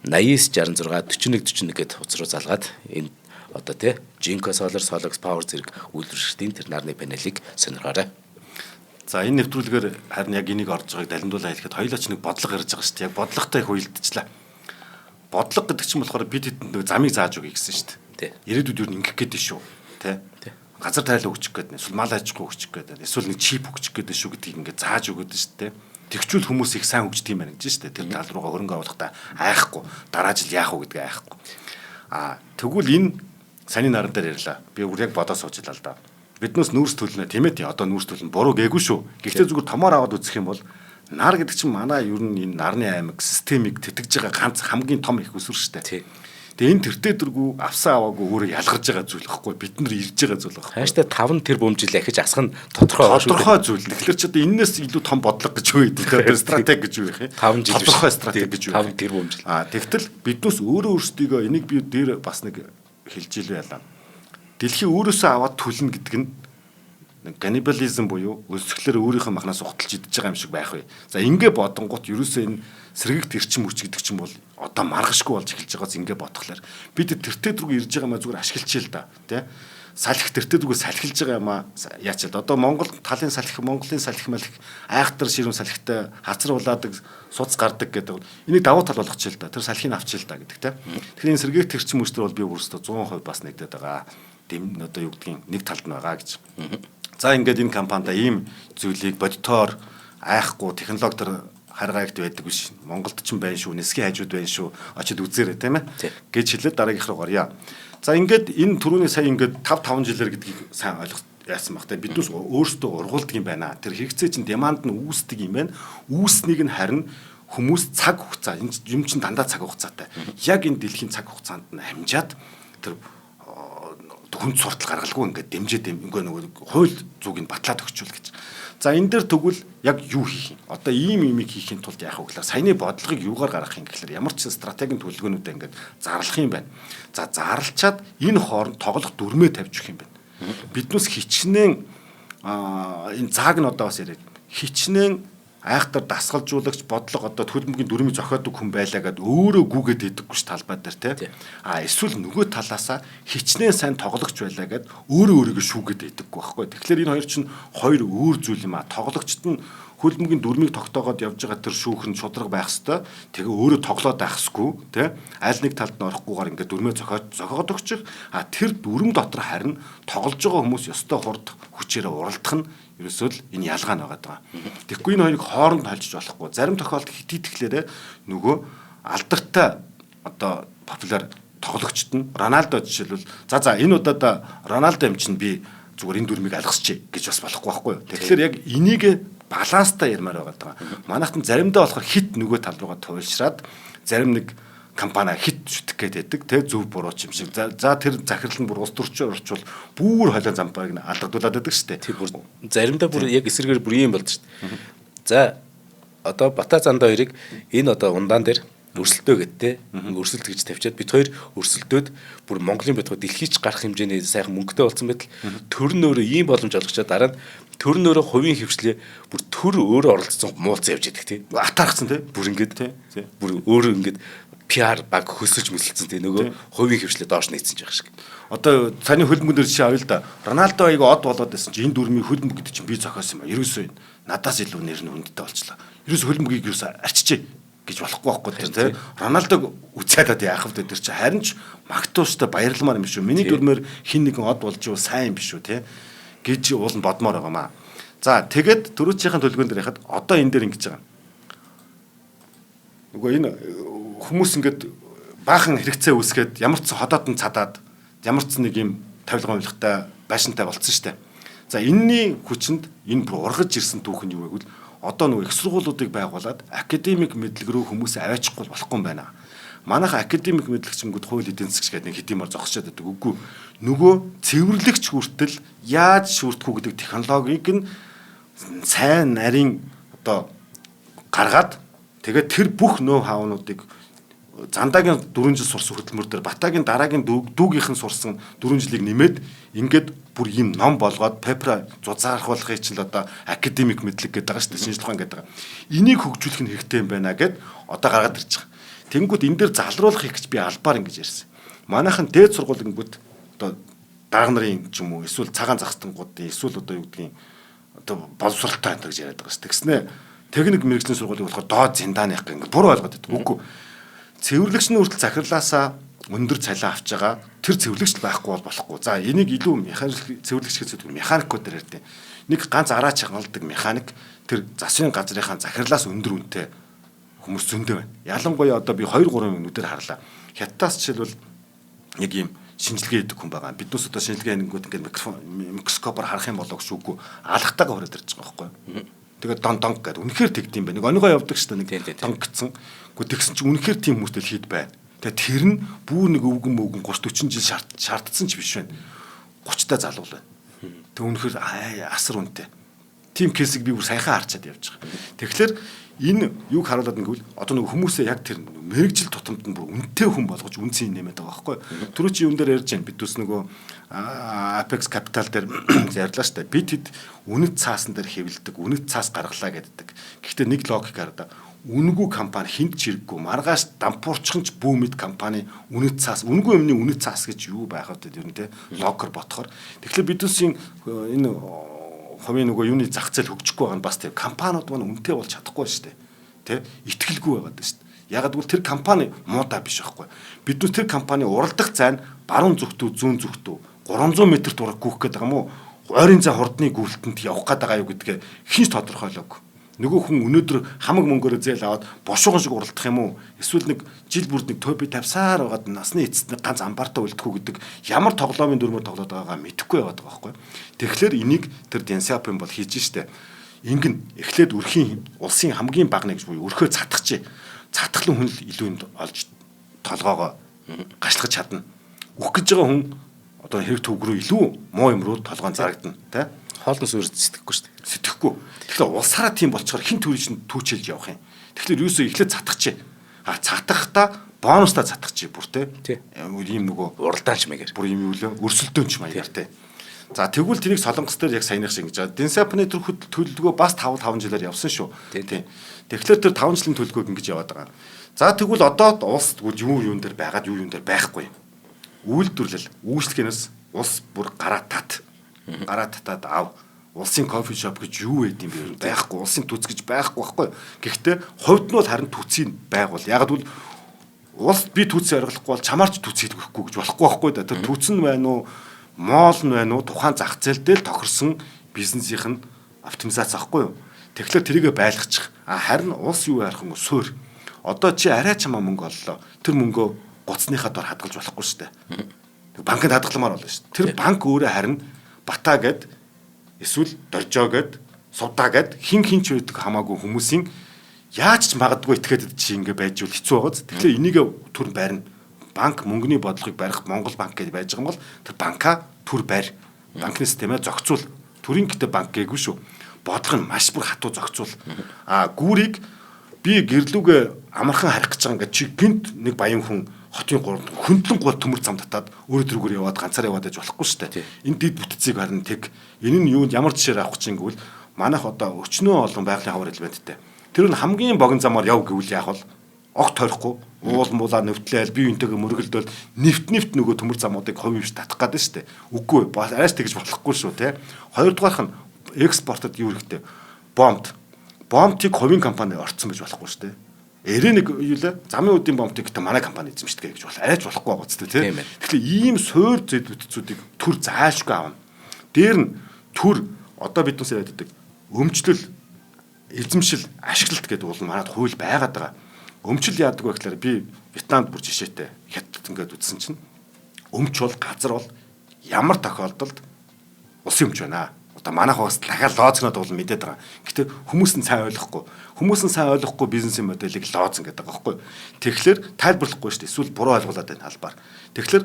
8966 4141 гэдэг утас руу залгаад энэ одоо тий Jinko Solar SolarX Power зэрэг үйлдвэрчдийн тэр нарны панелыг сонирхоорой. За энэ нэвтрүүлгээр харин яг энийг орж байгааг далимдуулаа хэлэхэд хоёулаа ч нэг бодлого гарч байгаа шүү дээ. Яг бодлоготой их уялдчихлаа. Бодлого гэдэг чинь болохоор бид хэдэнд нэг замыг зааж өгье гэсэн шүү дээ. Ирээдүйд юу ингэх гээд шүү. Тэ. Газар тайлаа өгчих гээд эсвэл мал аж ахуй өгчих гээд эсвэл нэг чип өгчих гээд шүү гэдгийг ингээд зааж өгöd шүү дээ. Тэгчүүл хүмүүс их сайн хөгждөг юм байна гэж шүү дээ. Тэр тал руугаа хөрөнгө оруулахдаа айхгүй. Дараа жил яах вэ гэдгээ айхгүй. Тэгвэл энэ саний наран дээр ярьлаа. Би яг бодоо суужлаа л да. Биднээс нүүрс төлнө тийм ээ. Одоо нүүрс төлнө буруу гээгүй шүү. Гэхдээ зүгээр томоор аваад үзэх юм бол нар гэдэг чинь манай ер нь энэ нарны аймаг системийг тэтгэж байгаа ганц хамгийн том их өсвөр шүү дээ. Тэгээ энэ тэртээ дэргүү авсан аваагүй өөрөө ялгарж байгаа зүйл байхгүй бид нар ирж байгаа зүйл байхгүй. Хааштай 5 тэрбум жил ахиж асах нь тодорхой зүйл. Тэгэхээр ч одоо энэс илүү том бодлого гэж юу гэдэг. Тэр стратеги гэж юу юм бэ? 5 жил тодорхой стратеги гэж юу? 5 тэрбум жил. Тэгтэл биднээс өөрөө өөрсдийгөө энийг би дээр бас нэг хэлж илвэ ялаа. Дэлхий өөрөөсөө аваад төлнө гэдэг нь каннибализм буюу өсгөлөөр өөрийнхөө махнаас ухталж идэж байгаа юм шиг байх вэ. За ингэ бодонгууд ерөөсөө энэ сэргэгт эрчим хүч гэдэг чинь бол одоо маргашгүй болж эхэлж байгааз ингэ бодхолоор бид тэртээ дөрөв ирж байгаа маа зүгээр ашиглачээ л да тий. Салхи тэртээ дөрөв салхилж байгаа юм аа яачаад одоо Монгол талын салхи Монголын салхи малх айхтар ширүүн салхитай хацар улаадаг суц гардаг гэдэг энийг давуу тал болгочихъя л да. Тэр салхийг авчия л да гэдэг тий. Тэгэхээр энэ сэргэгт эрчим хүчтэр бол би өөрөөсөө 100% бас нэгдээд байгаа. Дэм одоо юу гэдгийг нэг талд нь байгаа гэж. За ингээд энэ компанида ийм зүйлийг бодитоор айхгүй технологиор харгаагт байдаг биш. Монголд ч юм байна шүү, нэсгийн хажууд байна шүү. Очид үзээрэй тийм ээ. Гэж хэлээд дараагийнх руу гарья. За ингээд энэ түрүүний сая ингээд 5 жилээр гэдгийг сайн ойлгох яасан баг те. Биднээс өөрсдөө ургуулдаг юм байна. Тэр хэрэгцээ чинь деманд нь үүсдэг юм байна. Үүснийг нь харин хүмүүс цаг хугацаа энэ юм чинь дандаа цаг хугацаатай. Яг энэ дэлхийн цаг хугацаанд нь хамжаад тэр хүнд суртал гаргалгүй ингээд дэмжээд нөгөө хууль зүгийг батлаад өгчүүл гэж. За энэ дээр тэгвэл яг юу хийх юм? Одоо ийм имийг хийхин тулд яах вэ гэхээр саяны бодлогыг юугаар гаргах юм гэхээр ямар ч стратегийн төлөвлөгөөнүүдээ ингээд зарлах юм байна. За зарлчаад энэ хооронд тоглох дүрмээ тавьж өгөх юм байна. Биднээс хичнээн энэ зааг нь одоо бас яриад хичнээн айхтар дасгалжуулагч бодлого одоо төлбөмбөгийн дүрмийг зохиодог хүн байлаа гэд өөрөө гүгээд идэггүй ш талбай дээр те. Эсвэл нөгөө талаасаа хичнээн сайн тоглогч байлаа гэд өөрөө өөрийгөө шүүгээд идэггүй байхгүй. Тэгэхээр энэ хоёр чинь хоёр өөр зүйл юм а. Тоглогчд нь хөлбөмбөгийн дүрмийг тогтоогоод явж байгаа тэр шүүх нь шудраг байх хэвээр тэгээ өөрөө тоглоод байхсгүй те. Аль нэг талд нь орохгүйгээр ингээд дүрмээ зохиод өгчих. Тэр дүрм дотор харин тоглож байгаа хүмүүс ёстой хурд хүчээрээ уралдах нь ерөөсөө л энэ ялгаа нь байгаа. Тэгэхгүй энэ хоёрыг хооронд холжиж болохгүй. Зарим тохиолдолд хит итгэхлээрээ нөгөө алдартай одоо популяр тоглогчд нь Роналдо жишээлбэл за энэ удаад Роналдо юм чинь би зүгээр энэ дүрмийг алгасчээ гэж бас болохгүй байхгүй юу. Тэгэхээр яг энийг баланстай ярмаар байгаа. Манайхад заримдаа болохоор хит нөгөө тал руугаа туйлшраад зарим нэг компани хит шүтэх гээд байдаг те зөв буруу ч юм шиг. За тэр захирал нь бүр улс төрчөөр орчвол бүр хойлоо замбарыг алдагдуулаад байдаг шүү дээ. Тийм бүр заримдаа бүр яг эсрэгээр бүр юм болж шүү дээ. За одоо Бата Занда хоёрыг энэ одоо ундаан дээр өрсөлдөө гэдтэй өрсөлд гэж тавьчаад бид хоёр өрсөлдөөд бүр Монголын байтугай дэлхийч гарах хэмжээний сайхан мөнгөтэй болсон байтал төр нь өөрөө ийм боломж олгочоод дараа нь төр нь өөрөө хувийн хөвчлээ бүр төр өөрөө оролцсон муулцсан явж идэг тийм атаархсан тийм бүр ингээд тийм бүр өөрөө ингээд PR баг хөсөж мөсөлцсөн тийм нөгөө хувийн хөвчлээ доош нээсэн жаах шиг. Одоо таны хөлбөмбөг дээр жишээ авъя л да. Роналдо аяга од болоод байсан чинь энэ дүрмийг хөлбөмбөг гэдэг чинь би зохиосон юм а. Ерөөсөө надаас илүү нэр нь хүндтэй болчлаа. Ерөөсөө хөлбөмбөгийг ерөөсөө арчижээ гэж болохгүй байхгүй тийм. Роналдог үцээдад яах вэ тэр чинь харин ч магтууштай баярламаар юм шүү. Миний дүрмээр хин нэгэн од болж юу сайн юм биш үү тийм гэж уул нь бодмоор байгаамаа. За тэгээд дөрөвчийн төлөвлөгөөн дээр яхад одоо энэ дээр ингэж байгаа. Нөгөө энэ хүмүүс ингээд баахан хэрэгцээ үүсгээд ямар ч ходоод нь цадаад ямар ч нэг юм тавилга мөвлөгтэй байшинтай болцсон штэ. За энэний хүчинд энэ бүр ургаж ирсэн түүх нь юу вэ гэвэл одоо нөгөө их сургуулиудыг байгуулад академик мэдлэг рүү хүмүүсээ аваачихгүй болохгүй юм байна. Манайха академик мэдлэгчингүүд хууль эдийн засаг гэдэг нэг хэдиймар зогсчод байдаг. Үгүй нөгөө цэвэрлэгч хүртэл яаж шүүрдэхгүй гэдэг технологиг нь сайн нарийн одоо гаргаад тэгээд тэр бүх ноу хаунуудыг Зандагийн 4 жил сурсан хөтөлмөр дээр Батагийн дараагийн дүүгийнхэн сурсан 4 жилийг нэмээд ингээд бүр ийм ном болгоод пепра зузаархуулахыг чинь одоо академик мэдлэг гэдэг байгаа шүү дээ. Шинжлэх ухаан гэдэг. Энийг хөгжүүлэх нь хэрэгтэй юм байна гэд одоо гаргаад ирж байгаа. Тэнгүүд энэ дээр залруулах гэж би албаар ингэж ярьсан. Манайхан дээд сургуулингүүд одоо дарга нарын ч юм уу эсвэл цагаан захстангуудын эсвэл одоо юу гэдгийг одоо боловсралтай энэ гэж яриад байгаа шүү дээ. Тэгснэ техник мэргэжлийн сургуулийг болохоор доод зиндааны их ингэ буруу ойлгоод байдаг. Үгүй. Цэвэрлэгч нь хүртэл захирлаасаа өндөр цалин авч байгаа тэр цэвэрлэгч байхгүй бол болохгүй. За энийг илүү механик цэвэрлэгч гэж хэлдэг механикууд дээр ярьдیں۔ Нэг ганц араач хангалдаг механик тэр засвын газрынхаа захирлаас өндөр үнэтэй хүмүүс зөндөө байна. Ялангуяа одоо би 2 3 минутээр харлаа. Хятадаас жишээлбэл нэг юм шинжилгээ хийдэг хүн байгаа. Биднээс одоо шинжилгээ хийнгүүд ингээд микроскопоор харах юм болоо гэшүүгүй алхтайгаа хүрээд ирж байгаа байхгүй. Тэгээд донг гэдэг. Үнэхээр тэгдэм байх. Нэг оногоо явдаг шүү дээ. Нэг донг гэсэн. Гэхдээ тэгсэн чинь үнэхээр тийм хүмүүстэй хийд байна. Тэгээд тэр нь бүр нэг өвгөн мөвгөн 30 40 жил шаардсан ч биш байна. 30 та залуу байна. Тэг үнэхээр асар үнэтэй. Тим кейсийг би бүр саяхан харчаад явж байгаа. Тэгэхээр энэ юг харуулад нэгвэл одоо нэг хүмүүсээ яг тэр мэрэгжил тутамд нь бүр үнэтэй хүн болгож үнцийн нэмээд байгаа байхгүй. Түрүү чи юун дээр ярьж байна. Бид төс нөгөө Apex Capital дээр ярьлаа шүү дээ. Бид хэд үнэт цаасан дээр хэвлдэг, үнэт цаас гаргалаа гэдэг. Гэхдээ нэг логик хараа. Үнэгүй компани хинт чирэггүй маргааш дампуурчхан ч бүүмэд компани үнэт цаас, үнэгүй юмны үнэт цаас гэж юу байх вэ ер нь те логер ботхоор. Тэгэхээр бидүүсийн энэ хувийн нөгөө юуны зах зээл хөгжихгүй байгаа нь бас тийм компаниуд маань үнэтэй болж чадахгүй шүү дээ. Тэ? Итгэлгүй байгаад шүү дээ. Ягаад гэвэл тэр компани муудаа биш байхгүй. Биднес тэр компани уралдах зайн баруун зүгтүү, зүүн зүгтүү 300 м дураг гүөх гээд байгаа юм уу? Ойрын зай хурдны гүйлтэнд явах гээд байгаа юу гэдгээ хинч тодорхойлоогүй. Нөгөө хүн өнөөдөр хамаг мөнгөөрөө зээл аваад бошгон шиг уралдах юм уу? Эсвэл нэг жил бүрд нэг төби тавьсаар байгаад насны эцэст нэг ганц амбартаа үлдэхгүй гэдэг ямар тоглоомын дүрмээр тоглоод байгаагаа мэдэхгүй яваад байгаа байхгүй. Тэгэхээр энийг тэр Денсяпын бол хийж штэ. Ингэн эхлээд өрхийн улсын хамгийн бага нэг буюу өрхөө цатгачээ. Цатгалан хүн л илүү энд олж толгоогоо гашлахж чадна. Үх гэж байгаа хүн одоо хэрэг төв рүү илүү муу юм руу толгоон зарагдана, тэ? Хоолны суурь сэтгэхгүй шүү дээ. Сэтгэхгүй. Тэгэхээр улсаараа тийм болчоор хин төрийн чинь түүчэлж явах юм. Тэгэхээр юусоо эхлээд цатгачээ. Цатгахдаа бонустай цатгачээ бүр те. Ийм нөгөө уралдаанч маягаар. Бүр юм юу лээ? Өрсөлдөөнч маягаар те. За тэгвэл тэрийг Солонгос дээр яг саяных шиг ингэж байгаа. Дэнсапны төр төлөвлөгөө бас 5 жилээр явсан шүү. Тийм. Тэгэхээр тэр 5 жилийн төлөвлөгөөг ингэж яваад байгаа. За тэгвэл одоо улс тэгвэл юун дээр байгаад юун дээр байхгүй. Үйлдвэрлэл, үйлчлэгээс улс бүр гараа татаад ав. Улсын кофе шоп гэж юу байд юм бэ? Байхгүй. Улсын түц гэж байхгүй байхгүй. Гэхдээ хувьд нь бол харин түцийг байгуул. Яг л улс би түцээ аргалахгүй бол чамаарч түц хийдэггүй гэж болохгүй байхгүй да. Тэр түц нь байна уу? Моол нь байна уу? Тухайн зах зээл дээр тохирсон бизнесийн оптимизац ахгүй юу? Тэгэхээр тэрийгэ байлгачих. Харин улс юу ярих юм суур. Одоо чи арай чамаа мөнгө оллоо. Тэр мөнгөө гуцныхаа дор хадгалж болохгүй шүү дээ. Банкнд хадгаламаар болно шүү дээ. Тэр банк өөрөө харин батаа гэд эсвэл доржоо гэд сувдаа гэд хин ч байдаг хамаагүй хүмүүсийн яаж ч магадгүй этгээд чи ингэ байж үл хэцүү байгааз. Тэгэхээр энийг төр байрна. Банк мөнгөний бодлогыг барих Монгол банк гэж байж байгаа юм бол тэр банка төр байр. Банкны системээ зохицуул. Төрийн гэдэг банк гээгүй шүү. Бодлого нь маш бүр хатуу зохицуул. Гүүрийг би гэрлүүгээ амархан харих гэж байгаа ингээд чи гинт нэг баян хүн хотын хөндлөн гол төмөр зам татаад өөрөө төргөр яваад ганцаар яваад байж болохгүй шүү дээ. Энэ дид бүтцийг харин тэг энэ нь юу ямар жишээр авах гэж ингэвэл манайх одоо өчнөө олон байгалийн хавар элементтэй. Тэр нь хамгийн богино замаар яв гэвэл яах вэ? Огт тойрохгүй уул муулаа нэвтлээл бие биентэйгээ мөргөлдөөл нэвт нөгөө төмөр замуудыг хувьж татах гэдэг шүү дээ. Үгүй арайш тэгж болохгүй шүү те. Хоёрдугаарх нь экспортод юу хэрэгтэй? Бомбтыг хувийн компани орцсон байж болохгүй шүү дээ. 91 юу лээ? Замын үдийн бомбтыг гэдэг манай компани эзэмшдэг гэж болох арайч болохгүй байгаа ч тийм. Тэгэхээр ийм суур зэд бүтцүүдийг төр заашгүй аавна. Дээр нь төр одоо биднээс яриад өмчлөл эзэмшил ашиглалт гэдэг бол манад хууль байгаад байгаа. Өмчл яадаг вэ гэхээр би Вьетнамд бүр жишээтэй хятад ингээд үзсэн чинь өмч бол газар бол ямар тохиолдолд улсын өмч байна. Одоо манайх бас дахиад лоцнод бол мэдээд байгаа. Гэтэ хүмүүс нь сайн ойлгохгүй бизнесийн моделийг лоцн гэдэг байгаа байхгүй. Тэгэхээр тайлбарлахгүй шүү дээ. Эсвэл буруу ойлголоод байна талбаар. Тэгэхээр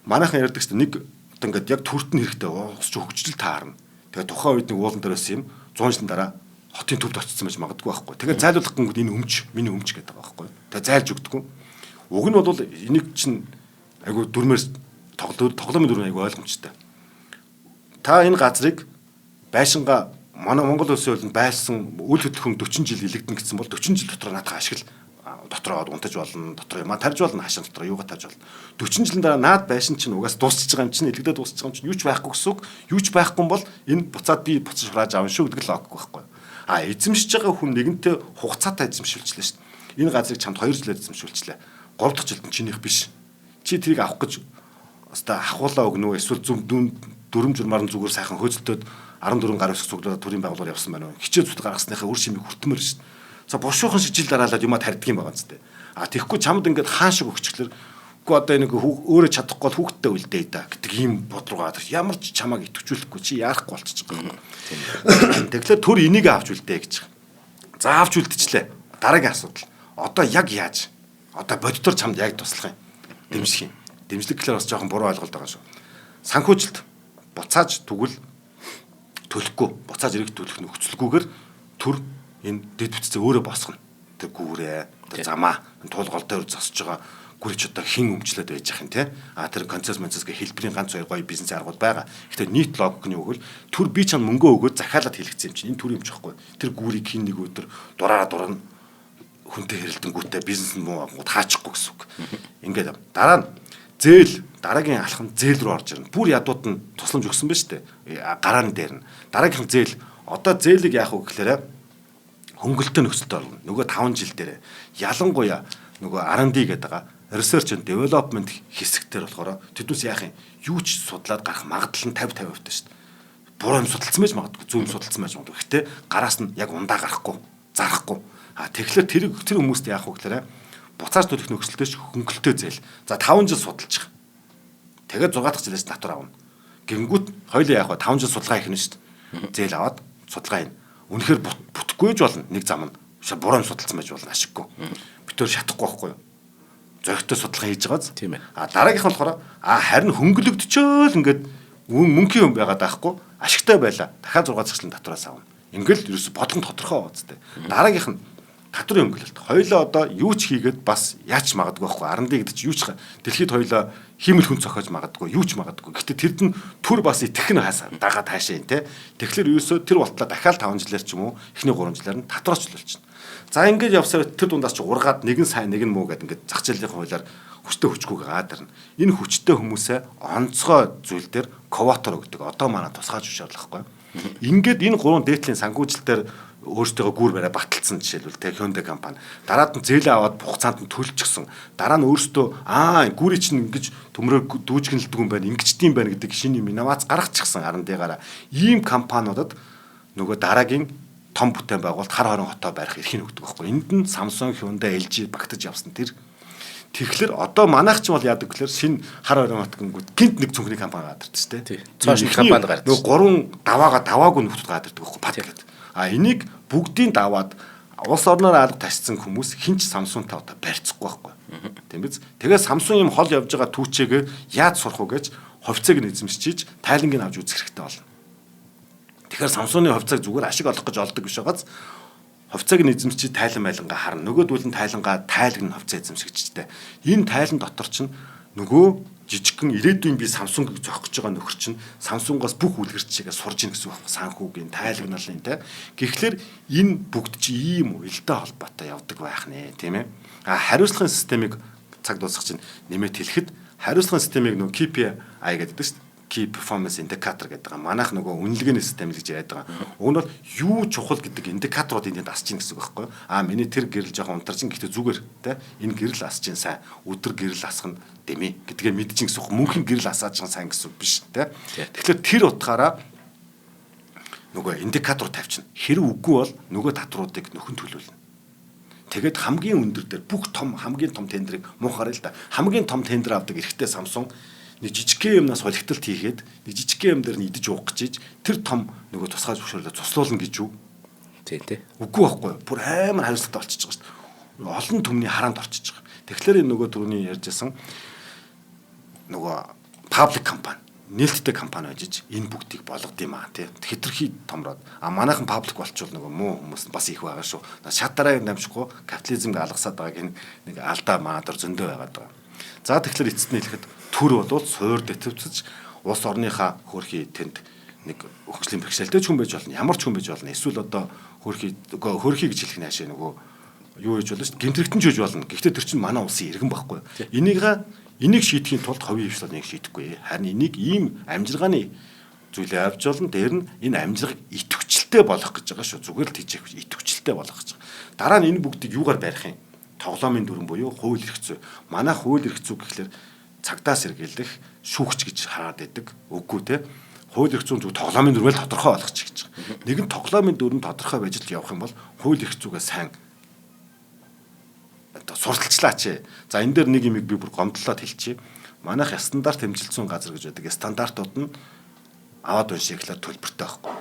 манайхан ярьдаг чинь нэг одоо ингээд яг төртөн хэрэгтэй уус ч хөгжил таарна. Тэгээ тухайн үед нэг уулан дээрээс юм 100 жилийн дараа хотын төвд очсон байж магадгүй байхгүй. Тэгээ зайлуулах гингүүд энэ миний өмч гэдэг байгаа байхгүй. Тэгээ зайлж өгдөг. Уг нь бол энийг чинь айгу дүрмээр тоглоомын дүрмээр айгу ойлгомжтой. Та энэ газрыг байшингаа манай Монгол улсын хуулинд байсан үйл хөдлөхөн 40 жил илэгдэн гэсэн бол 40 жил дотор наадах ашигла дотроо унтаж болно, дотроо юм тарж болно, хашаа дотроо юугаа тарж болно. 40 жилийн дараа наад байшин чинь угаас дуусчихж байгаа юм чинь илэгдээд дуусчихж байгаа юм чинь юу ч байхгүй гэсэн үг. Юу ч байхгүй юм бол энэ буцаад би буцаж хурааж авна шүү гэдэг логик байхгүй. Эзэмшиж байгаа хүн нэгэнтээ хугацаатай эзэмшүүлчихлээ шүү дээ. Энэ газрыг чамд 2 жилээр эзэмшүүлчихлээ. 3 дахь жилд чинийх биш. Чи тэрийг авах гэж өстой ахуулаа өгнө үү? Эсвэл дүрм журмаар нь зүгээр сайхан хөөцөлтөд 14 гар өсөх цуглаад төрийн байгууллаар явсан байна уу? Хичээл зүт гаргасныхаа үр шимийг хүртмээр шүү дээ. За бушуухан шиг жил дараалаад юмаа тарьдаг юм байгаа юм зү. Тэгэхгүй чамд ингээд хаан шиг өгчихлэр үгүй одоо нэг өөрөө чадахгүй бол хүүхдтэй үлдээ да гэдэг ийм бодлогоо ямар ч чамааг итгэжүүлэхгүй чи яарахгүй болчихж байгаа юм. Тэгэхээр төр энийг авч үлдээ гэж. За авч үлдчихлээ. Дараагийн асуудал. Одоо яг яаж? Одоо бодитор чамд яг туслах юм. Дэмжих юм. Дэмжлэг гэхэлэр бас жоохон буруу ойлголт байгаа шүү. Санхүүжилт буцааж тэгвэл төлөхгүй. Буцааж эрэг төлөх нөхцөлгүйгээр төр энэ дэд бүтцээ өөрөө босгоно. Тэг гүүрээ, тэг замаа, туулгал дээр зогсож байгаа гүрч одоо хин өмчлөд байж ах юм те. Тэр концессментсгээ хэлбэрийн ганц хоёр гоё бизнес аргууд байгаа. Гэхдээ нийт логикны өгвөл төр би чам мөнгөө өгөөд захиалаад хэлгэсэн юм чинь энэ төр юм ч байхгүй. Тэр гүүрийг хин нэг өдөр дураараа дурна хүнтэй хэрэлдэнгүүтээ бизнес нь муу хаачихгүй гэсэн үг. Ингээд дараа нь зээл дараагийн алхам зээл рүү орж ирнэ. Бүр ядууд нь тусламж өгсөн байна шүү дээ. Гарааны дээр нь. Дараагийн зээл одоо зээлийг яах вэ гэхээр хөнгөлтөө нөхцөлд орно. Нөгөө 5 жил дээр ялангуяа нөгөө R&D гэдэг байгаа research and development хэсэгтэр болохоор тэднээс яах юм? Юу ч судлаад гарах магадлал нь 50% шүү дээ. Буруу юм судалсан байж магадгүй, зөв юм судалсан байж магадгүй. Гэхдээ гараас нь яг ундаа гарахгүй, зарахгүй. Тэгэхээр тэр хүмүүст яах вэ гэхээр буцааж төлөх нөхцөлтэй хөнгөлтөө зээл. За 5 жил судалчих. Тэгээд 6 дахь жилээс натур авна. Гингүүт хоёлоо яах вэ? 5 жил судалгаа хийх нь шүү дээ. Зээл аваад судалгаа хийн. Үнэхээр бүтэхгүй ч болно нэг зам нь. Буруу юм судалсан байж болно ашиггүй. Битээр шатахгүй байхгүй юу? Зөрөгтэй судалгаа хийж байгааз. Тийм ээ. Дараагийнх нь болохоор харин хөнгөлөгдөчөөл ингээд мөнхийн юм байгаад байхгүй ашигтай байла. Дахиад 6 цагтлын татвараас авна. Ингээл ерөөсө бодлон тодорхой байгаа зү. Дараагийнх нь татврын хөнгөлөлт. Хоёлоо одоо юу ч хийгээд бас яач магадгүй байхгүй. R&D гэдэг чинь юу ч дэлхийд хоёлоо хиймэл хүн цохиож магадгүй, юу ч магадгүй. Гэхдээ тэрд нь төр бас итгэх нь дагаад хаашаа юм те. Тэгэхээр ерөөсөө тэр болтлоо дахиад 5 жилээр ч юм уу эхний 3 жилээр нь татварчлуулчихна. За ингэж явсаар тэр дундаас ч ургаад нэг нь сайн нэг нь муу гэдэг ингээд зах зээлийн хуулиар хүчтэй хүчгүйгээ гадарна. Энэ хүчтэй хүмүүсээ онцгой зүйл дээр квотор гэдэг одоо манай тусгай зөвшөөрлөхгүй. Ингээд энэ 3 дээдлийн санхүүжилтээр өөртөө гүүр барай баталсан жишээлбэл тэг Hyundai компани дараад нь зээлээ аваад хугацаанд нь төлчихсөн дараа нь өөртөө гүүрий чинь ингэж төмрөө дүүжгэнэлдэг юм байна ингэчдийм байна гэдэг шинэ инновац гаргачихсан R&D-гаараа ийм компаниудад нөгөө дараагийн том бүтээн байгуулалт хар хорон хотоо барих эрхийг өгдөг байхгүй энд нь Samsung Hyundai LG багтаж явсан тэр тэгэхээр одоо манайх ч бол яадаг гэхээр шинэ хар хорон хот гингүүд гинт нэг цүнхний компани гадардаг шүү дээ цааш компани гардаг нөгөө 3 даваагүй нөхдөд гадардаг байхгүй пат гэдэг энийг бүгдийг даваад улс орноор алга ташсан хүмүүс хинч Samsung та одоо барьцахгүй байхгүй. Тийм биз? Тэгээ Samsung юм хол явж байгаа түүчээгээ яаж сурах уу гэж хувьцааг нь эзэмшиж тайлангийг авч үзэх хэрэгтэй болно. Тэгэхээр Samsung-ы хувьцааг зүгээр ашиг олох гэж олдог биш байгааз хувьцааг нь эзэмшиж тайлан байлангаа харна. Нөгөөдөл нь тайлангаа тайлгын хувьцаа эзэмшигчтэй. Энэ тайлан дотор чинь нөгөө жижигхэн ирээдүйн би Samsung-ыг зохих гэж байгаа нөхөр чинь Samsung-аас бүх үлгэрчийгээ сурж ийн гэсэн үг байна. Санхүүгийн, тайлагналын те. Тэгэхээр энэ бүгд чи ийм уялдаа холбоотой явдаг байх нэ, тийм ээ. Хариуцлагын системийг цаг дуусгах чинь нэмээд хэлэхэд хариуцлагын системийг нөгөө KPI гэдэг шүү дээ. Key Performance Indicator гэдэг байгаа. Манайх нөгөө үнэлгээний систем л гэж яриад байгаа. Уг нь бол юу чухал гэдэг индикаторууд энд асч ийн гэсэн үг байхгүй юу? Миний тэр гэрэл жоохон унтарч ин гэхдээ зүгээр те. Энэ гэрэл асч ийн сайн. Өдөр гэрэл асах нь дэмий гэдгээ мэдчихин гэсэн үг. Мөнхийн гэрэл асааж байгаа сайн гэсэн үг биш те. Тэгэхээр тэр утгаараа нөгөө индикатор тавьчихна. Хэрэг үгүй бол нөгөө татваруудыг нөхөн төлөвлөнө. Тэгээд хамгийн өндөр дээр бүх хамгийн том тендерийг муухаарай л да. Хамгийн том тендер авдаг эрэгтэй Samsung нэг жижигхэн юмнаас холигтолт хийгээд нэг жижигхэн юм дээр нь идэж уух гэж тэр том нөгөө тусгай зөвшөөрлөд цуслуулна гэж юу? Тийм тий. Үгүй байхгүй. Бүр амар хариуцлагатай болчихж байгаа шүү дээ. Олон түмний хараанд орчиж байгаа. Тэгэхээр энэ нөгөө түрүүний ярьжсэн нөгөө паблик компани, нээлттэй компани байж энэ бүгдийг болгод юм тий. Хэтэрхий томроод манайхан паблик болчвол нөгөө муу хүмүүс бас их байгаа шүү. Шат дараагийн дамжихгүй капитализмд алгасаад байгааг нэг алдаа манадор зөндөө байгаад байгаа. За тэгэхээр эцэст нь хэлэхэд төр бол суур дэвтвцэж улс орныхаа хөрхий тэнд нэг хөгжлийн бэрхшээлтэй ч хүн байж болно. Ямар ч хүн байж болно. Эсвэл одоо хөрхий гэж хэлэх нь хаашаа нөгөө юу гэж болно шүү дээ. Гэмтрэгтэн ч үж болно. Гэхдээ тэр чинь манай улсын иргэн байхгүй. Энийг шийдэхийн тулд ховийн хвшил нэг шийдэхгүй. Харин энийг ийм амжиргааны зүйлээ авч болно. Дээр нь энэ амжиргыг идэвхжэлтэй болгох гэж байгаа шүү. Зүгээр л тийчих идэвхжэлтэй болгох гэж байгаа. Дараа нь энэ бүгдийг юугаар барих юм? Тоглоомын дүрэн буюу хууль эрх зүй. Манай хууль эрх зүй гэхэлэр цагдаа сэргийлэх шүүгч гэж хараад байдаг. Үгүй те. Хууль эрх зүйн зүг тоглоомын дүрмээр тодорхой болгочих гэж байгаа. Нэгэн тоглоомын дүрэн тодорхой байж л явах юм бол хууль эрх зүйгээ сайн сурталчлаач. За энэ дээр нэг юм би бүр гомдлоод хэлчихье. Манайх стандарт хэмжилсэн газар гэж байдаг. Стандартууд нь аваад уншиглаад төлбөртэй байхгүй.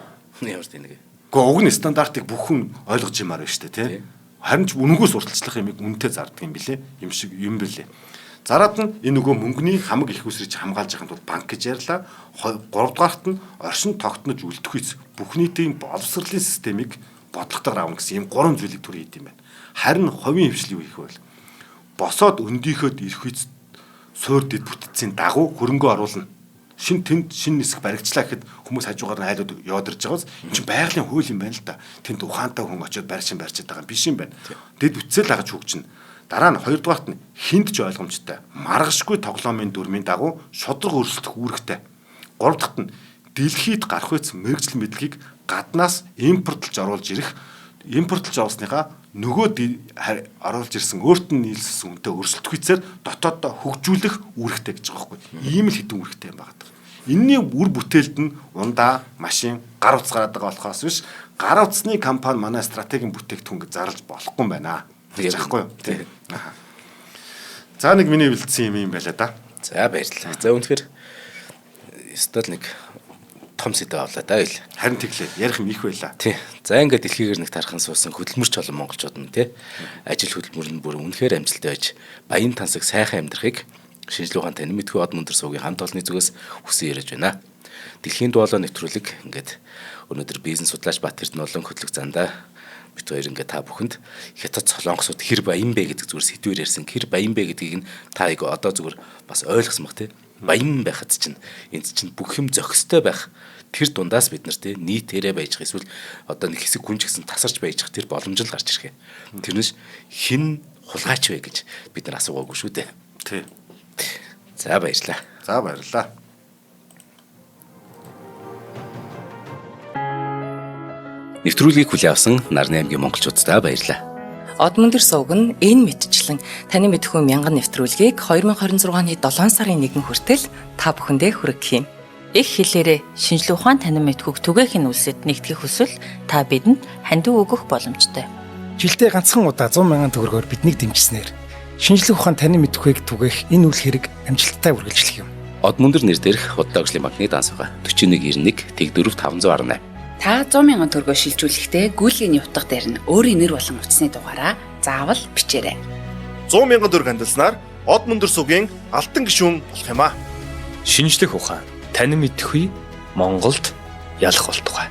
Ямар тийм нэг. Гэхдээ уг нь стандартыг бүхэн ойлгож юмар байна шүү дээ, тий. Харин ч үнэгүй сурталчлах юмыг үнэтэй зардаг юм билэ. Юм шиг юм билэ. Зараад нь энэ нөгөө мөнгөний хамаг их үсрэж хамгаалж байхын тулд банк гэж ярьлаа. 3 дугаарт нь оршин тогтнож үлдэх үс бүх нийтийн боловсролын системийг бодлоготойгоор авна гэсэн ийм 3 зүйлийг түр хийд юм байна. Харин ховийн хвшил юу их вэ? Босоод өндийнхөөд ирэх үс суур дэд бүтцийн дагуу хөрөнгө оруулна. Шин нисэх баригчлаа гэхэд хүмүүс хажуугаар нь хайлууд яваад ирж байгаас энэ чинь байгалийн хууль юм байна л да. Тэнд ухаантай хүн очиод барьж байгаа юм биш юм байна. Дэд бүтцэл агаж хөгжинэ. Дараа нь 2 дугаарт нь хинд ч ойлгомжтой. Маргашгүй тоглоомын дүрмийн дагуу шудраг өрсөлдөх үүрэгтэй. 3 дахьт нь дэлхийд гарах үйс мэрэгжил мэдлэгийг гаднаас импортлж оруулж ирэх импортлж авсныхаа нөгөө оруулж ирсэн өөрт нь нийлсэн үнэтэй өрсөлдөх үйсээр дотооддоо хөгжүүлэх үүрэгтэй гэж байгаа байхгүй. Ийм л хэдэн үүрэгтэй юм байна. Энэний үр бүтээлд нь ундаа, машин, гар утас гараад байгаа болохоос биш гар утасны компани манай стратегийн бүтээгдэхүүн гэж зарлаж болохгүй юм байна. Тэгж яахгүй юу? Тийм. За нэг миний бэлдсэн юм байлаа да. За баярлалаа. За үнэхээр стол нэг том сэдв авлаа да ил. Харин тэглээ. Ярих юм их байлаа. Тий. За ингээд дэлхийгээр нэг тархан суусан хөдөлмөрч олон монголчууд нь тий. Ажил хөдөлмөр нь бүр үнэхээр амжилттай байж баян тансаг сайхан амьдрахыг шинжлэх ухаан танин мэдгүй од мөндөр суугийн хамт олонны зүгээс хүсэн ярьж байна. Дэлхийн дуулаа нэвтрүүлэг ингээд өнөөдөр бизнес судлаач Бат Эрдэнэ олон хөтлөх зандаа Бид хоёр ингээ та бүхэнд Хятад солонгосууд хэр баян бэ гэдэг зүгээр сэдвээр ярьсан. Хэр баян бэ гэдгийг нь та айгу одоо зүгээр бас ойлгосон баг тий. Баян байхад чинь энд чинь бүх юм зохистой байх. Тэр дундаас бид нар тий нийтээрээ байж байгаа эсвэл одоо нэг хэсэг хүн ч гэсэн тасарч байж байгаа тэр боломж л гарч ирэх. Тэрнээс хин хулгайч вэ гэж бид нар асуугаагүй шүү дээ. Тий. За баярлалаа. За баярлалаа. Нэвтрүүлгийг хүлээн авсан Нарны аймгийн монголчуудаа баярлалаа. Одмондөр сувг нь энэ мэдчлэн таны мэдхүйн мянган нэвтрүүлгийг 2026 оны 7 сарын 1 хүртэл та бүхэндээ хүргэх юм. Их хэлээрээ шинжлэх ухаан танин мэдхүйг түгээхийн үлсэд нэгтгэх хүсвэл та бидэнд хандив өгөх боломжтой. Жилдээ ганцхан удаа 100,000 төгрөгөөр биднийг дэмжснээр шинжлэх ухаан танин мэдхүйг түгээх энэ үйл хэрэг амжилттай үргэлжлэх юм. Одмондөр нэр дээрх Худалдаа өвчлийн банкны дансгаа 4191 Тэг 4 518. Та 100,000 төгрөгөөр шилжүүлэхдээ гүйлгээний утга дээр нь өөрийн нэр болон утасны дугаараа заавал бичээрэй. 100,000 төгрөг хандалснаар Одмондөр сувгийн алтан гишүүн болох юм а. Шинжлэх ухаан танин мэдхгүй Монголд ялах болтугай.